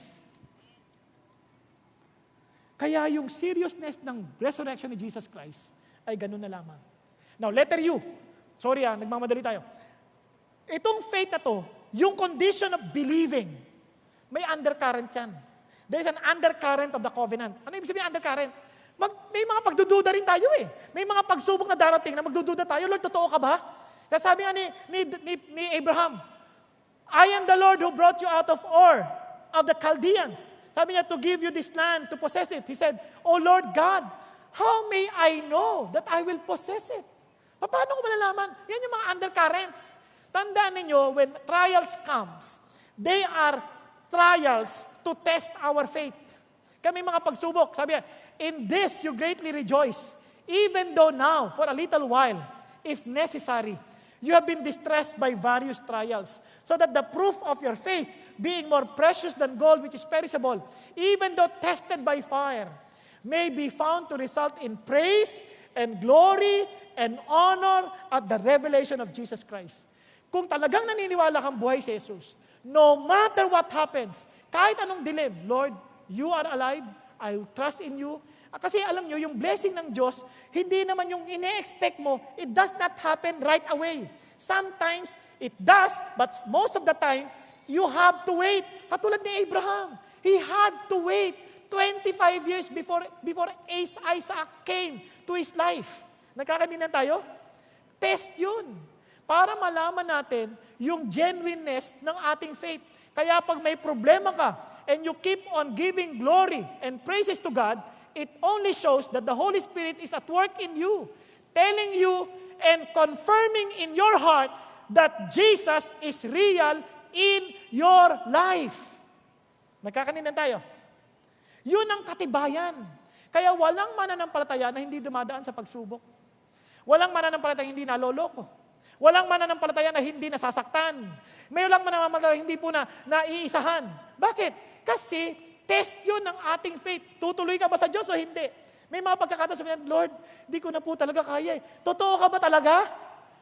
Kaya yung seriousness ng resurrection ni Jesus Christ ay ganun na lamang. Now, letter U. Sorry nagmamadali tayo. Itong faith na to, yung condition of believing, may undercurrent yan. There is an undercurrent of the covenant. Ano ibig sabihin undercurrent? May mga pagdududa rin tayo eh. May mga pagsubok na darating na magdududa tayo. Lord, totoo ka ba? Kasi sabi nga ni Abraham, I am the Lord who brought you out of Ur, of the Chaldeans. Sabi niya, to give you this land, to possess it. He said, Oh Lord God, how may I know that I will possess it? Paano ko malalaman? Yan yung mga undercurrents. Tandaan ninyo, when trials comes, they are trials to test our faith. Kami mga pagsubok, sabi niya, in this you greatly rejoice, even though now, for a little while, if necessary, you have been distressed by various trials, so that the proof of your faith, being more precious than gold which is perishable, even though tested by fire, may be found to result in praise and glory and honor at the revelation of Jesus Christ. Kung talagang naniniwala kang buhay si Jesus, no matter what happens, kahit anong dilim, Lord, you are alive, I will trust in you. Kasi alam nyo, yung blessing ng Diyos, hindi naman yung ine-expect mo, it does not happen right away. Sometimes, it does, but most of the time, you have to wait. Katulad ni Abraham, he had to wait 25 years before Isaac came to his life. Nagkakaintindihan tayo? Test yun. Para malaman natin yung genuineness ng ating faith. Kaya pag may problema ka, and you keep on giving glory and praises to God, it only shows that the Holy Spirit is at work in you, telling you and confirming in your heart that Jesus is real in your life. Nagkakanindan tayo? Yun ang katibayan. Kaya walang mananampalataya na hindi dumadaan sa pagsubok. Walang mananampalataya na hindi naloloko. Walang mananampalataya na hindi nasasaktan. May walang mananampalataya na hindi po na naiisahan. Bakit? Kasi test yun ng ating faith. Tutuloy ka ba sa Diyos o hindi? May mga pagkakataon sabi niya, Lord, di ko na po talaga kaya eh. Totoo ka ba talaga?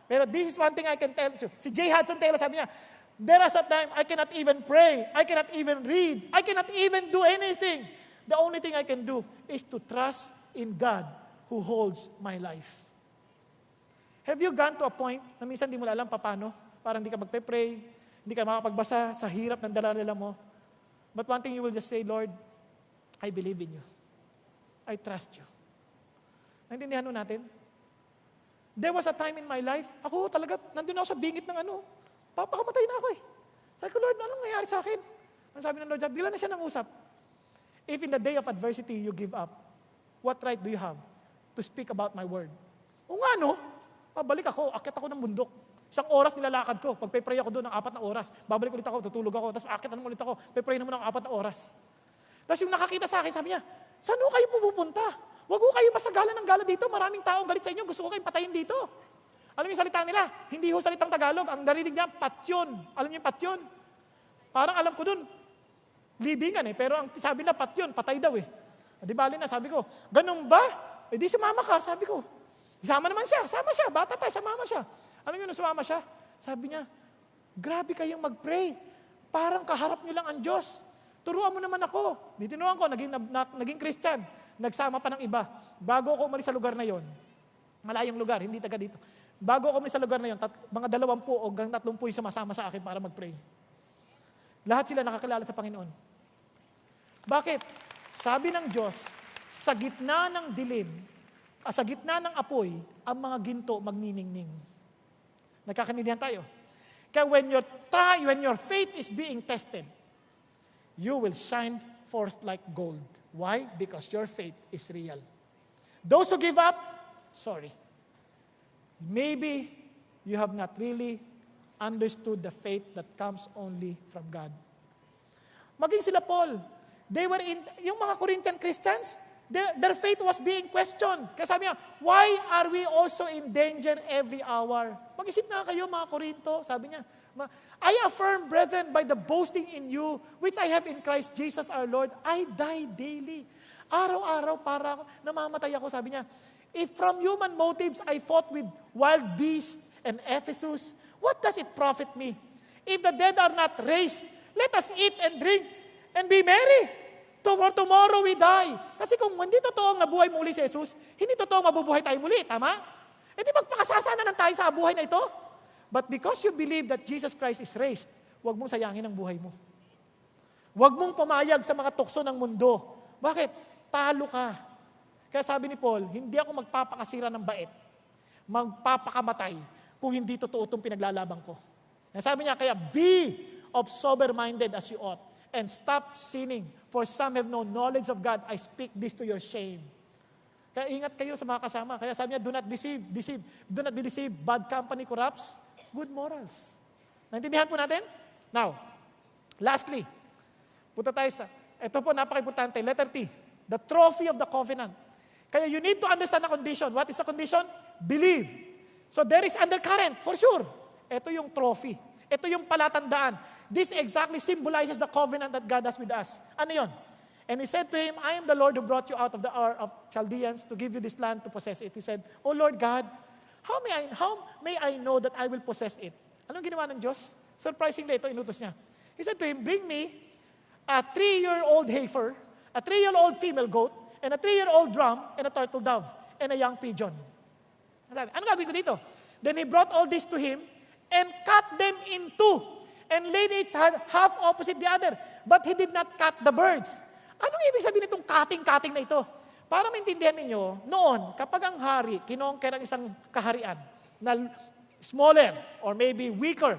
Pero this is one thing I can tell you. Si J. Hudson Taylor sabi niya, there is a time I cannot even pray. I cannot even read. I cannot even do anything. The only thing I can do is to trust in God who holds my life. Have you gone to a point na minsan di mo alam paano? Parang hindi ka magpe-pray, hindi ka makapagbasa sa hirap ng dala-dala mo. But one thing you will just say, Lord, I believe in you. I trust you. Naintindihan mo natin? There was a time in my life, ako talaga, nandun ako sa bingit ng papakamatay na ako eh. Sabi ko, Lord, anong nangyari sa akin? Ang sabi ng Lord, bigla na siya nang usap. If in the day of adversity you give up, what right do you have to speak about my word? O nga no, balik ako, akit ako ng bundok. Isang oras nilalakad ko, pagpe-pray ako doon ng 4 na oras, babalik ulit ako, tutulog ako, tapos akit naman ulit ako, pe-pray naman ng 4 na oras. Tapos yung nakakita sa akin, sabi niya, saan ho kayo pupunta? Huwag ho kayo masagalan ng gala dito, maraming taong galit sa inyo, gusto ko kayong patayin dito. Alam niyo yung salita nila, hindi ho salitang Tagalog, ang narinig niya, patyon. Alam niyo yung patyon? Parang alam ko doon, libingan eh, pero ang sabi na patyon, patay daw eh. Di bali na, sabi ko, ganun ba? Eh di sumama ka, sabi ko. Sama naman siya, sama siya, bata pa, sumama siya. Alam niyo, nung sumama siya, sabi niya, grabe kayong mag-pray. Parang kaharap niyo lang ang Diyos. Turuan mo naman ako. Ditinuan ko, naging Christian. Nagsama pa ng iba. Bago ako umalis sa lugar na yon, malayong lugar, hindi taga dito. Bago ako umalis sa lugar na yon, mga 20 o hanggang 30 yung sumasama sa akin para mag-pray. Lahat sila nakakilala sa Panginoon. Bakit? Sabi ng Diyos, sa gitna ng dilim, sa gitna ng apoy, ang mga ginto magniningning. Nagkakaintindihan tayo. Kaya when your faith is being tested, you will shine forth like gold. Why? Because your faith is real. Those who give up, sorry. Maybe you have not really understood the faith that comes only from God. Maging sila Paul, yung mga Corinthian Christians, their faith was being questioned. Kaya sabi niya, why are we also in danger every hour? Mag-isip na kayo mga Korinto, sabi niya, I affirm, brethren, by the boasting in you, which I have in Christ Jesus our Lord, I die daily. Araw-araw para namamatay ako, sabi niya. If from human motives I fought with wild beasts and Ephesus, what does it profit me? If the dead are not raised, let us eat and drink and be merry. For tomorrow we die. Kasi kung hindi totoong nabuhay muli si Jesus, hindi totoong mabubuhay tayo muli, tama? E di magpakasasanan tayo sa buhay na ito. But because you believe that Jesus Christ is raised, huwag mong sayangin ang buhay mo. Huwag mong pumayag sa mga tukso ng mundo. Bakit? Talo ka. Kaya sabi ni Paul, hindi ako magpapakasira ng bait. Magpapakamatay kung hindi totoo itong pinaglalaban ko. Sabi niya, kaya be of sober-minded as you ought and stop sinning, for some have no knowledge of God. I speak this to your shame. Kaya ingat kayo sa mga kasama. Kaya sabi niya, do not be deceived. Bad company corrupts good morals. Naintindihan po natin? Now, lastly, punta tayo sa, ito po napaka-importante, letter T, the trophy of the covenant. Kaya you need to understand the condition. What is the condition? Believe. So there is undercurrent, for sure. Ito yung trophy. Ito yung palatandaan. This exactly symbolizes the covenant that God has with us. Ano yun? And he said to him, I am the Lord who brought you out of the Ur of Chaldeans to give you this land to possess it. He said, Oh Lord God, how may I know that I will possess it? Anong ginawa ng Diyos? Surprisingly, ito inutos niya. He said to him, bring me a 3-year-old heifer, a 3-year-old female goat, and a 3-year-old drum, and a turtle dove, and a young pigeon. Sabi, ano gagawin ko dito? Then he brought all this to him, and cut them in two, and laid each half opposite the other. But he did not cut the birds. Anong ibig sabihin itong cutting na ito? Para maintindihan ninyo, noon, kapag ang hari, kinongker ang isang kaharian, na smaller, or maybe weaker,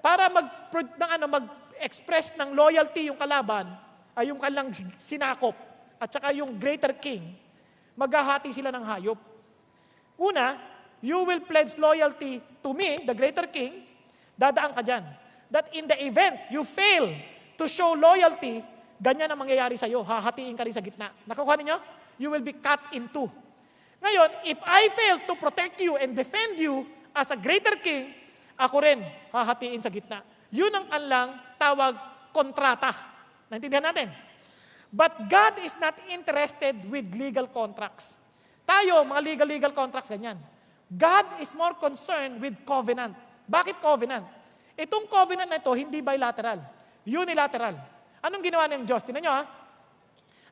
para mag-express ng loyalty yung kalaban, ay yung kanilang sinakop, at saka yung greater king, maghahati sila ng hayop. Una, you will pledge loyalty to me, the greater king, dadaan ka dyan. That in the event you fail to show loyalty, ganyan ang mangyayari sa'yo, hahatiin ka rin sa gitna. Nakukuha ninyo? You will be cut in two. Ngayon, if I fail to protect you and defend you as a greater king, ako rin hahatiin sa gitna. Yun ang kanilang tawag kontrata. Naintindihan natin? But God is not interested with legal contracts. Tayo, mga legal contracts, ganyan. God is more concerned with covenant. Bakit covenant? Itong covenant na ito, hindi bilateral. Unilateral. Anong ginawa ng Diyos? Tingnan nyo ha.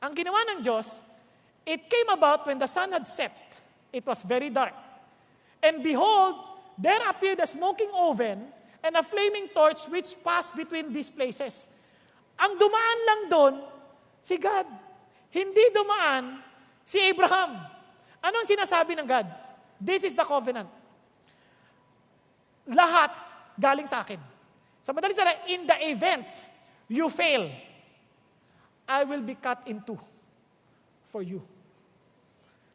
Ang ginawa ng Diyos, it came about when the sun had set. It was very dark. And behold, there appeared a smoking oven and a flaming torch which passed between these places. Ang dumaan lang doon, si God. Hindi dumaan si Abraham. Anong sinasabi ng God? This is the covenant. Lahat galing sa akin. Sa madaling salita, in the event you fail, I will be cut in two for you.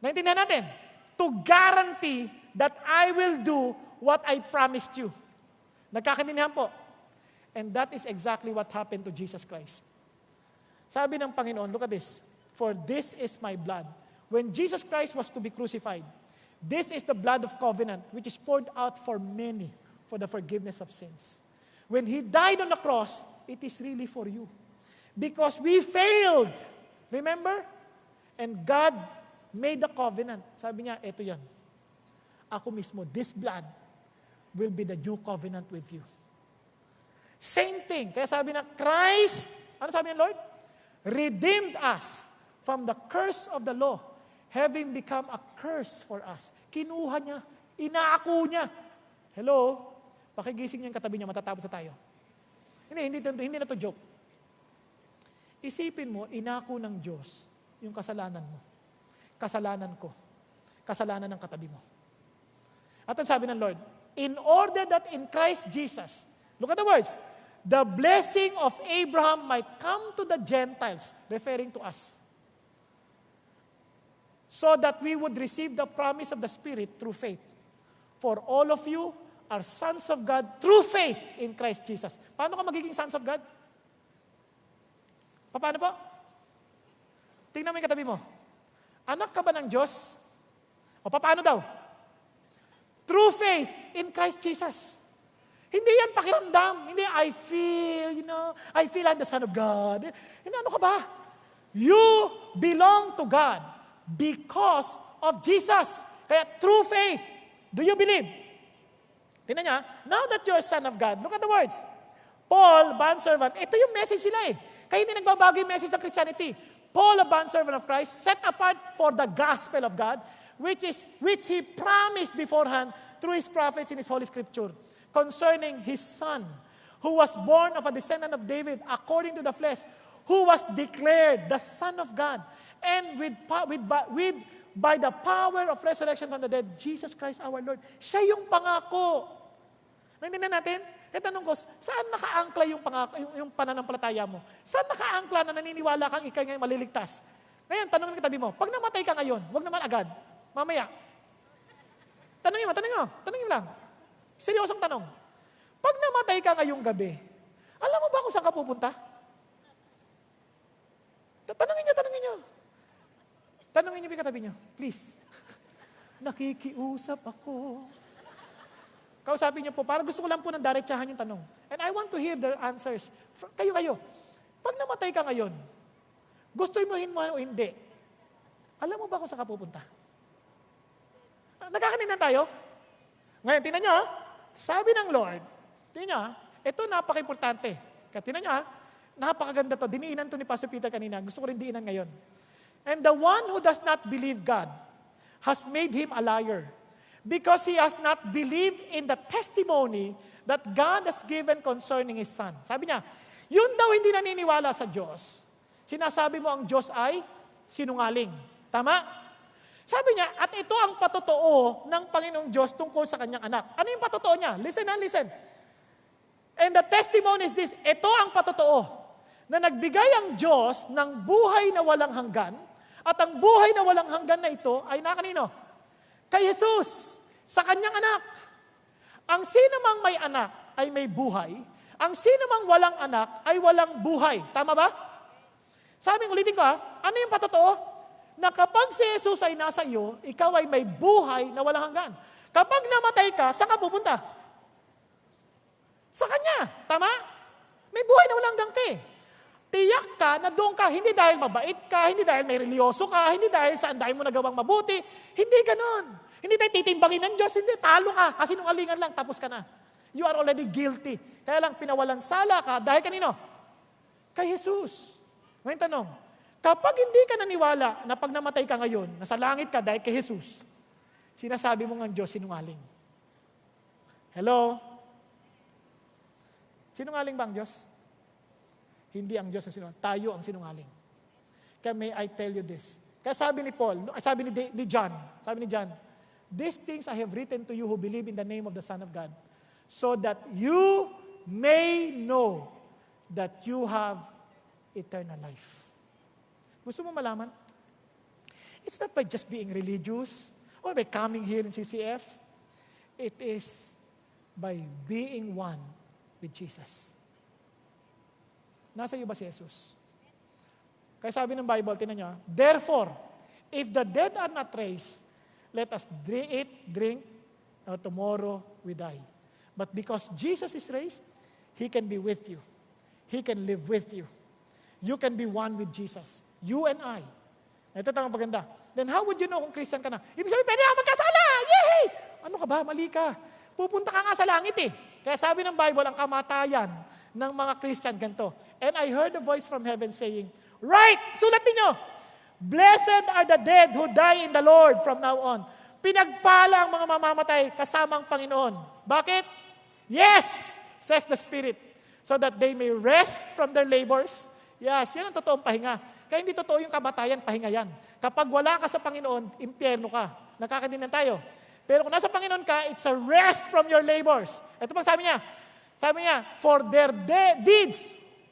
Naintindihan natin? To guarantee that I will do what I promised you. Nagkakaintindihan po. And that is exactly what happened to Jesus Christ. Sabi ng Panginoon, look at this. For this is my blood. When Jesus Christ was to be crucified, this is the blood of covenant which is poured out for many for the forgiveness of sins. When He died on the cross, it is really for you. Because we failed. Remember? And God made the covenant. Sabi niya, eto yan. Ako mismo, this blood will be the new covenant with you. Same thing. Kaya sabi na, Christ, ano sabi ng Lord? Redeemed us from the curse of the law, having become a curse for us. Kinuha niya, inaako niya. Hello? Pakigising niya yung katabi niya, matatapos na tayo. Hindi na to joke. Isipin mo, inako ng Diyos yung kasalanan mo. Kasalanan ko. Kasalanan ng katabi mo. At ang sabi ng Lord, in order that in Christ Jesus, look at the words, the blessing of Abraham might come to the Gentiles, referring to us, so that we would receive the promise of the Spirit through faith. For all of you are sons of God through faith in Christ Jesus. Paano ka magiging sons of God? Paano po? Tingnan mo yung katabi mo. Anak ka ba ng Diyos? O paano daw? Through faith in Christ Jesus. Hindi yan pakiramdam. Hindi, I feel I'm the Son of God. Hindi, ano ka ba? You belong to God because of Jesus. Kaya through faith, do you believe? Tingnan niya, now that you're a son of God, look at the words. Paul, bondservant, ito yung message sila eh. Kaya hindi nagbabago yung message ng Christianity. Paul, a bondservant of Christ, set apart for the gospel of God, which He promised beforehand through His prophets in His Holy Scripture, concerning His Son, who was born of a descendant of David according to the flesh, who was declared the Son of God, and by the power of resurrection from the dead, Jesus Christ our Lord. Siya yung pangako. Naintindihan natin? Kaya tanong ko, saan nakaangkla yung pangako, yung pananampalataya mo? Saan nakaangkla na naniniwala kang ikay ngayon maliligtas? Ngayon, tanong mo katabi mo, pag namatay ka ngayon, wag naman agad. Mamaya. Tanongin mo lang. Seryosong tanong. Pag namatay ka ngayong gabi, alam mo ba kung saan ka pupunta? Tanongin niyo. Tanongin niyo yung katabi niyo, please. Nakikiusap ako. Kausapin niyo po, para gusto ko lang po ng diretsahan yung tanong. And I want to hear their answers. Kayo. Pag namatay ka ngayon, gusto mo o hindi? Alam mo ba kung saan ka pupunta? Nagkakanindan tayo? Ngayon, tingnan niyo, sabi ng Lord, tingnan niyo, ito napaka-importante. Kaya tingnan niyo, napakaganda to. Diniinan to ni Pastor Peter kanina. Gusto ko rin diinan ngayon. And the one who does not believe God has made him a liar, because he has not believed in the testimony that God has given concerning His Son. Sabi niya, yun daw hindi naniniwala sa Diyos. Sinasabi mo ang Diyos ay sinungaling. Tama? Sabi niya, at ito ang patotoo ng Panginoong Diyos tungkol sa kanyang anak. Ano yung patotoo niya? Listen. And the testimony is this, ito ang patotoo, na nagbigay ang Diyos ng buhay na walang hanggan, at ang buhay na walang hanggan na ito ay na kanino? Kay Jesus, sa kanyang anak. Ang sino mang may anak ay may buhay, ang sino mang walang anak ay walang buhay. Tama ba? Sabi, ulitin ko ano yung patotoo? Na kapag si Jesus ay nasa iyo, ikaw ay may buhay na walang hanggan. Kapag namatay ka, saan ka pupunta? Sa Kanya. Tama? May buhay na walang hanggan ka Tiyak ka na doon ka, hindi dahil mabait ka, hindi dahil may religyoso ka, hindi dahil saan dahil mo nagawang mabuti. Hindi ganon. Hindi tayo titimbangin ng Diyos, hindi, talo ka, kasinungalingan lang, tapos ka na. You are already guilty. Kaya lang, pinawalan sala ka, dahil kanino? Kay Jesus. Ngayon tanong, kapag hindi ka naniwala na pag namatay ka ngayon, nasa langit ka dahil kay Jesus, sinasabi mo ng Diyos, sinungaling. Hello? Sinungaling ba ang Diyos? Hindi ang Diyos ang sinungaling. Tayo ang sinungaling. Kaya may I tell you this. Kaya sabi ni John, these things I have written to you who believe in the name of the Son of God, so that you may know that you have eternal life. Gusto mo malaman? It's not by just being religious or by coming here in CCF. It is by being one with Jesus. Nasa iyo ba si Jesus? Kaya sabi ng Bible, tinan nyo, therefore, if the dead are not raised, let us eat, drink, or tomorrow we die. But because Jesus is raised, He can be with you. He can live with you. You can be one with Jesus. You and I. Ito ang maganda. Then how would you know kung Christian ka na? Ibig sabihin, pwede ka magkasala! Yay! Ano ka ba? Mali ka. Pupunta ka nga sa langit Kaya sabi ng Bible, ang kamatayan ng mga Christian ganito. And I heard a voice from heaven saying, right! Sulat ninyo! Blessed are the dead who die in the Lord from now on. Pinagpala ang mga mamamatay kasama ang Panginoon. Bakit? Yes! Says the Spirit. So that they may rest from their labors. Yes, yan ang totoong pahinga. Kaya hindi totoo yung kamatayan, pahinga yan. Kapag wala ka sa Panginoon, impyerno ka. Nakakaintindihan tayo. Pero kung nasa Panginoon ka, it's a rest from your labors. Ito pang sabi niya. Sabi niya, for their deeds,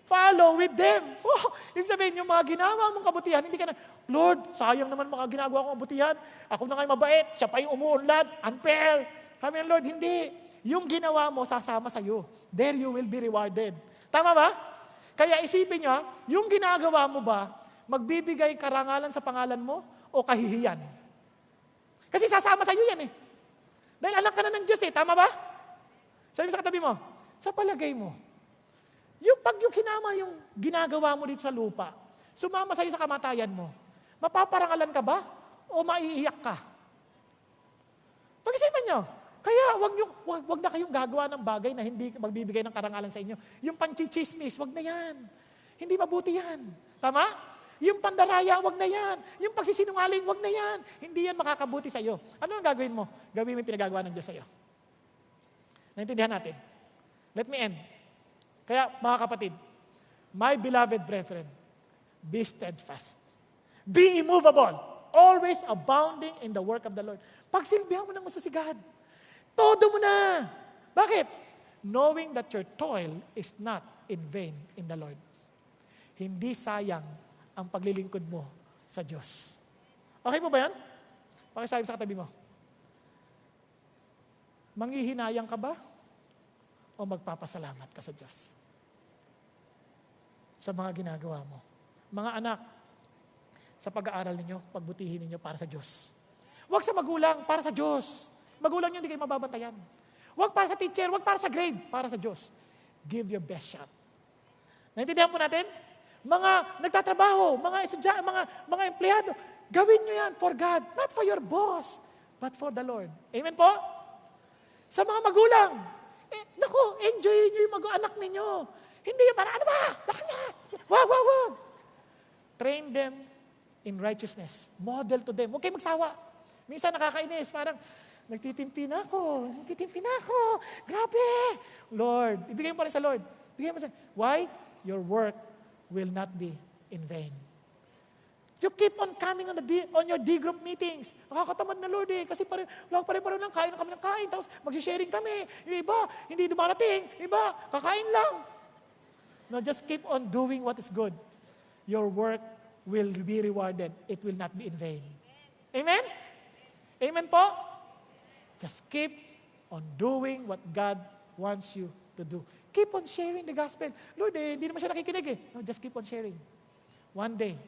follow with them. Oh, ibig sabihin, yung mga ginawa mong kabutihan, hindi ka na, Lord, sayang naman mga ginagawa kong kabutihan. Ako na kayo mabait, siya pa yung umuunlad. Unfair. Sabi ng Lord, hindi. Yung ginawa mo, sasama sa'yo. There you will be rewarded. Tama ba? Kaya isipin nyo, yung ginagawa mo ba, magbibigay karangalan sa pangalan mo o kahihiyan? Kasi sasama sa'yo yan Dahil anak ka na ng Diyos Tama ba? Sabi sa katabi mo, sa palagay mo, pag yung ginagawa mo dito sa lupa, sumama sa'yo sa kamatayan mo, mapaparangalan ka ba o maiiyak ka? Pag-isipan nyo, kaya wag na kayong gagawa ng bagay na hindi magbibigay ng karangalan sa inyo. Yung panchichismis, wag na yan. Hindi mabuti yan. Tama? Yung pandaraya, wag na yan. Yung pagsisinungaling, wag na yan. Hindi yan makakabuti sa iyo. Ano ang gagawin mo? Gawin mo yung pinagagawa ng Diyos sa iyo. Naintindihan natin? Let me end. Kaya mga kapatid, my beloved brethren, be steadfast. Be immovable. Always abounding in the work of the Lord. Pagsilbihan mo ng gusto si God. Todo mo na. Bakit? Knowing that your toil is not in vain in the Lord. Hindi sayang ang paglilingkod mo sa Diyos. Okay po ba yan? Pakisabi sa katabi mo. Manghihinayang ka ba? O magpapasalamat ka sa Diyos? Sa mga ginagawa mo. Mga anak, sa pag-aaral ninyo, pagbutihin ninyo para sa Diyos. Huwag sa magulang, para sa Diyos. Magulang nyo, hindi kayo mababantayan. Huwag para sa teacher, huwag para sa grade, para sa Diyos. Give your best shot. Naintindihan po natin? Mga nagtatrabaho, mga estudyante, mga empleyado, gawin nyo yan for God, not for your boss, but for the Lord. Amen po? Sa mga magulang, enjoy nyo yung anak ninyo. Hindi yung para, ano ba? Wag. Train them in righteousness. Model to them. Huwag kayo magsawa. Minsan nakakainis, parang, nagtitimpi na ako. Grabe. Lord, ibigay mo pa rin sa Lord. Why? Your work will not be in vain. You keep on coming on your D-group meetings. Nakakatamad na Lord kasi pareho lang, kain kami ng kain, tapos magsisharing kami. Yung iba, hindi dumarating. Iba, kakain lang. No, just keep on doing what is good. Your work will be rewarded. It will not be in vain. Amen? Amen po? Just keep on doing what God wants you to do. Keep on sharing the gospel. Lord, hindi naman siya nakikinig No, just keep on sharing. One day,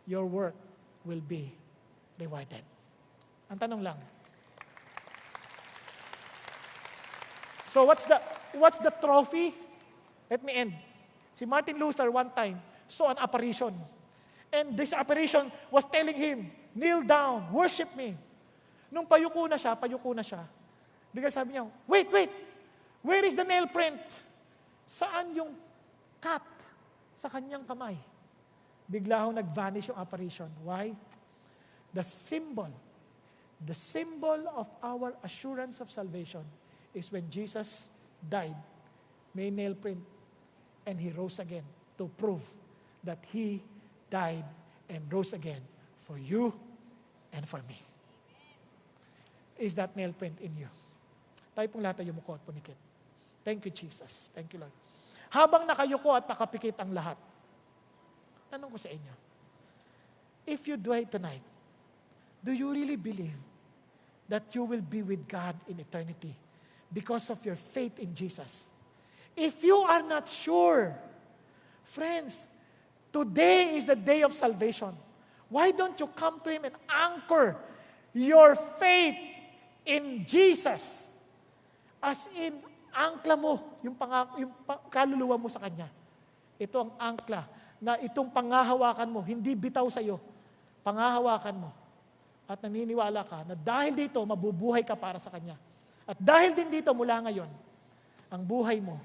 your work will be rewarded. Ang tanong lang. So what's the trophy? Let me end. Si Martin Luther one time saw an apparition. And this apparition was telling him, kneel down, worship me. Nung payuko na siya, bigla sabi niya, wait, where is the nail print? Saan yung cut sa kanyang kamay? Bigla ho nag-vanish yung apparition. Why? The symbol of our assurance of salvation is when Jesus died, may nail print, and He rose again to prove that He died and rose again for you and for me. Is that nail print in you? Tayo pong lahat ay yumuko at punikit. Thank you, Jesus. Thank you, Lord. Habang nakayuko at nakapikit ang lahat, tanong ko sa inyo, if you die tonight, do you really believe that you will be with God in eternity because of your faith in Jesus? If you are not sure, friends, today is the day of salvation. Why don't you come to Him and anchor your faith in Jesus? As in, angkla mo yung kaluluwa mo sa Kanya. Ito ang angkla na itong pangahawakan mo, hindi bitaw sa iyo, pangahawakan mo. At naniniwala ka na dahil dito, mabubuhay ka para sa Kanya. At dahil din dito, mula ngayon, ang buhay mo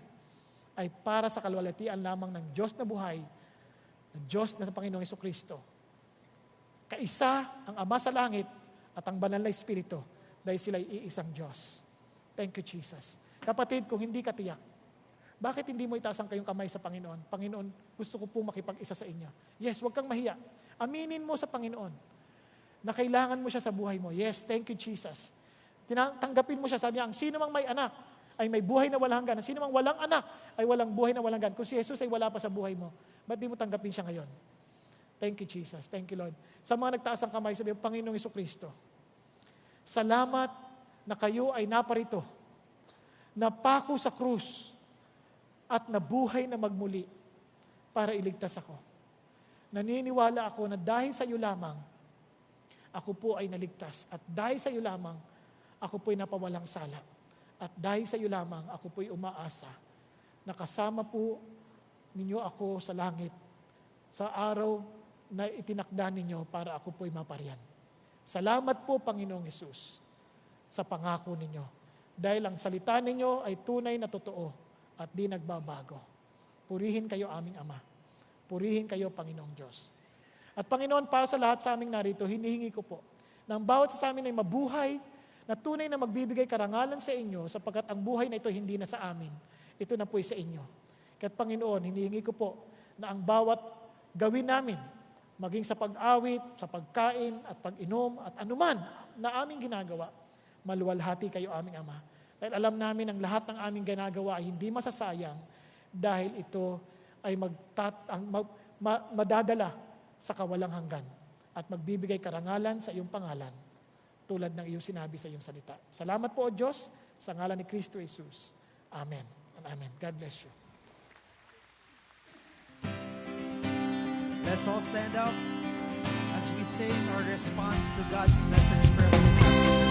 ay para sa kalwalhatian lamang ng Diyos na buhay, ng Diyos na Panginoong Jesucristo. Kaisa ang Ama sa langit at ang Banal na Espiritu dahil sila ay iisang Diyos. Thank you, Jesus. Kapatid, kung hindi ka tiyak, bakit hindi mo itaas ang kayong kamay sa Panginoon? Panginoon, gusto ko po makipag-isa sa inyo. Yes, huwag kang mahiya. Aminin mo sa Panginoon na kailangan mo siya sa buhay mo. Yes, thank you, Jesus. Tanggapin mo siya. Sabi niya, ang sino mang may anak ay may buhay na walang hanggan. Ang sino mang walang anak ay walang buhay na walang hanggan. Kung si Jesus ay wala pa sa buhay mo, ba't di mo tanggapin siya ngayon? Thank you, Jesus. Thank you, Lord. Sa mga nagtaas ang kamay, sabi, Panginoong Jesucristo, salamat na kayo ay naparito, napako sa krus, at nabuhay na magmuli para iligtas ako. Naniniwala ako na dahil sa iyo lamang, ako po ay naligtas. At dahil sa iyo lamang, ako po ay napawalang sala. At dahil sa iyo lamang, ako po ay umaasa na kasama po ninyo ako sa langit sa araw na itinakda ninyo para ako po ay mapariyan. Salamat po, Panginoong Hesus, sa pangako ninyo. Dahil ang salita ninyo ay tunay na totoo at di nagbabago. Purihin kayo aming Ama. Purihin kayo, Panginoong Diyos. At Panginoon, para sa lahat sa aming narito, hinihingi ko po na ang bawat sa amin ay mabuhay na tunay na magbibigay karangalan sa inyo sapagkat ang buhay na ito hindi na sa amin. Ito na po sa inyo. Kaya't Panginoon, hinihingi ko po na ang bawat gawin namin, maging sa pag-awit, sa pagkain at pag-inom at anuman na aming ginagawa, maluwalhati kayo aming Ama. Dahil alam namin ang lahat ng aming ginagawa ay hindi masasayang dahil ito ay madadala sa kawalang hanggan at magbibigay karangalan sa iyong pangalan tulad ng iyong sinabi sa iyong salita. Salamat po, O Diyos, sa ngalan ni Kristo Jesus. Amen and amen. God bless you. Let's all stand up as we sing our response to God's message for us this afternoon.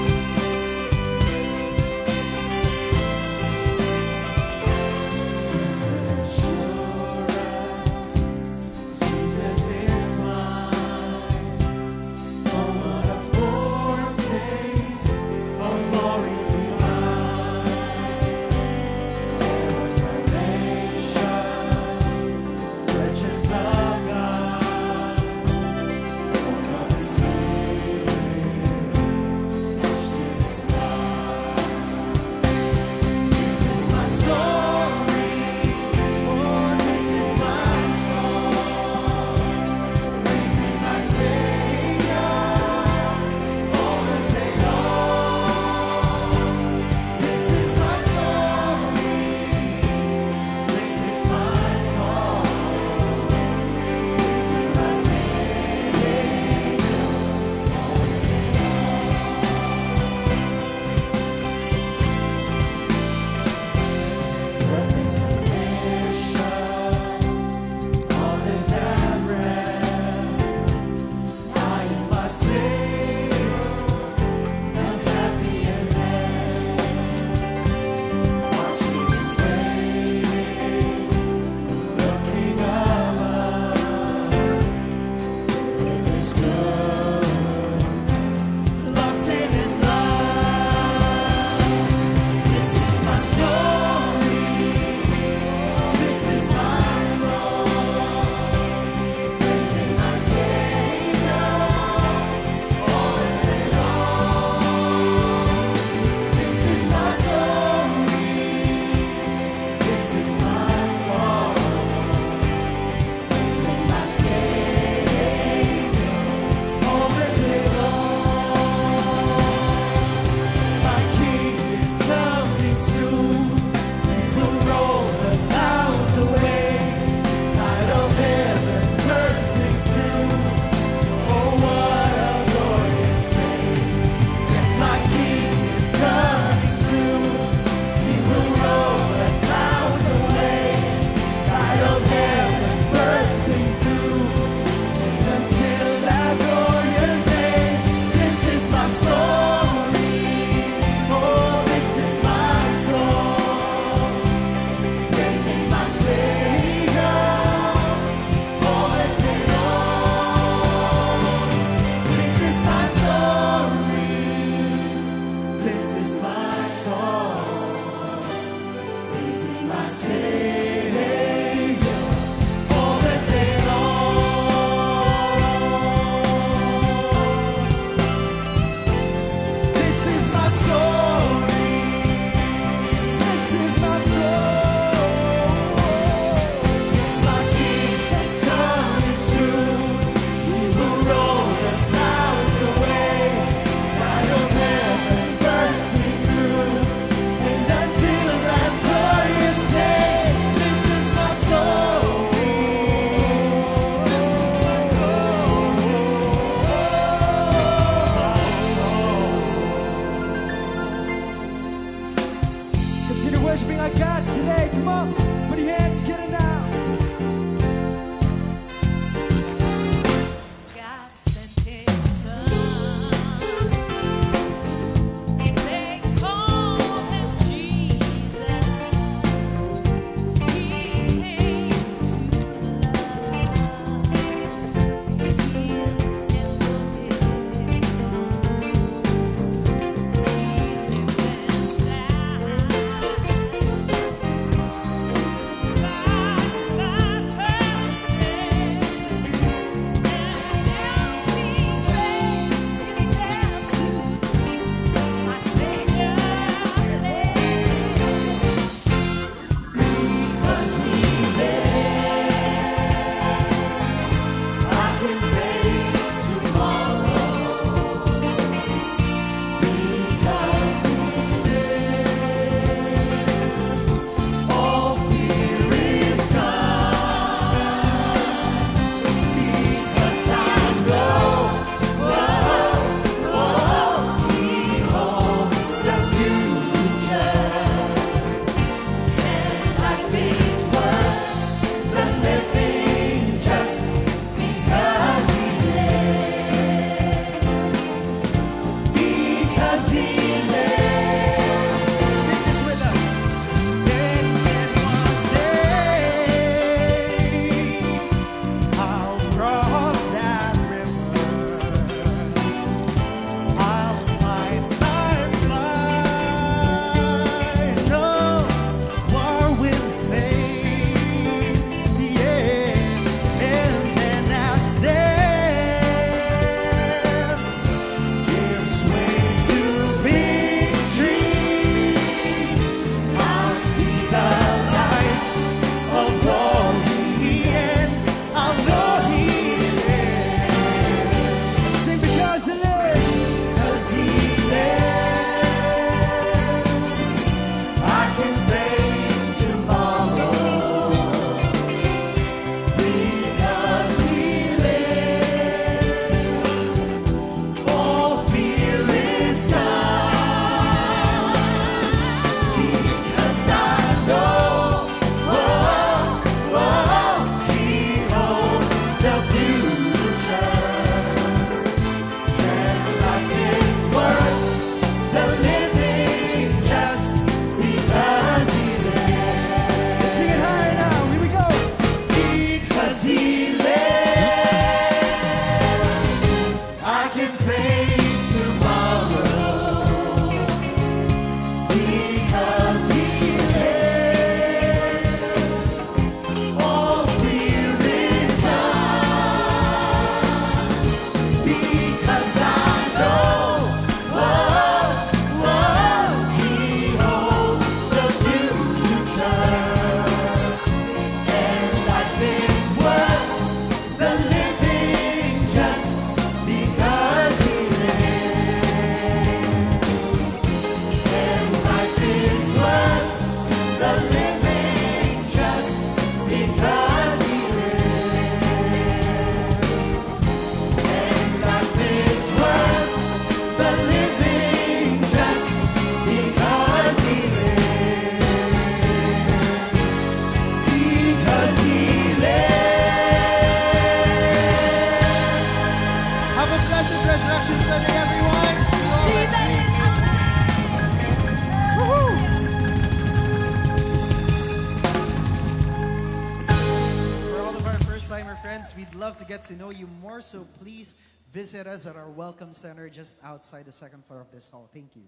we'd love to get to know you more, so please visit us at our Welcome Center just outside the second floor of this hall. Thank you.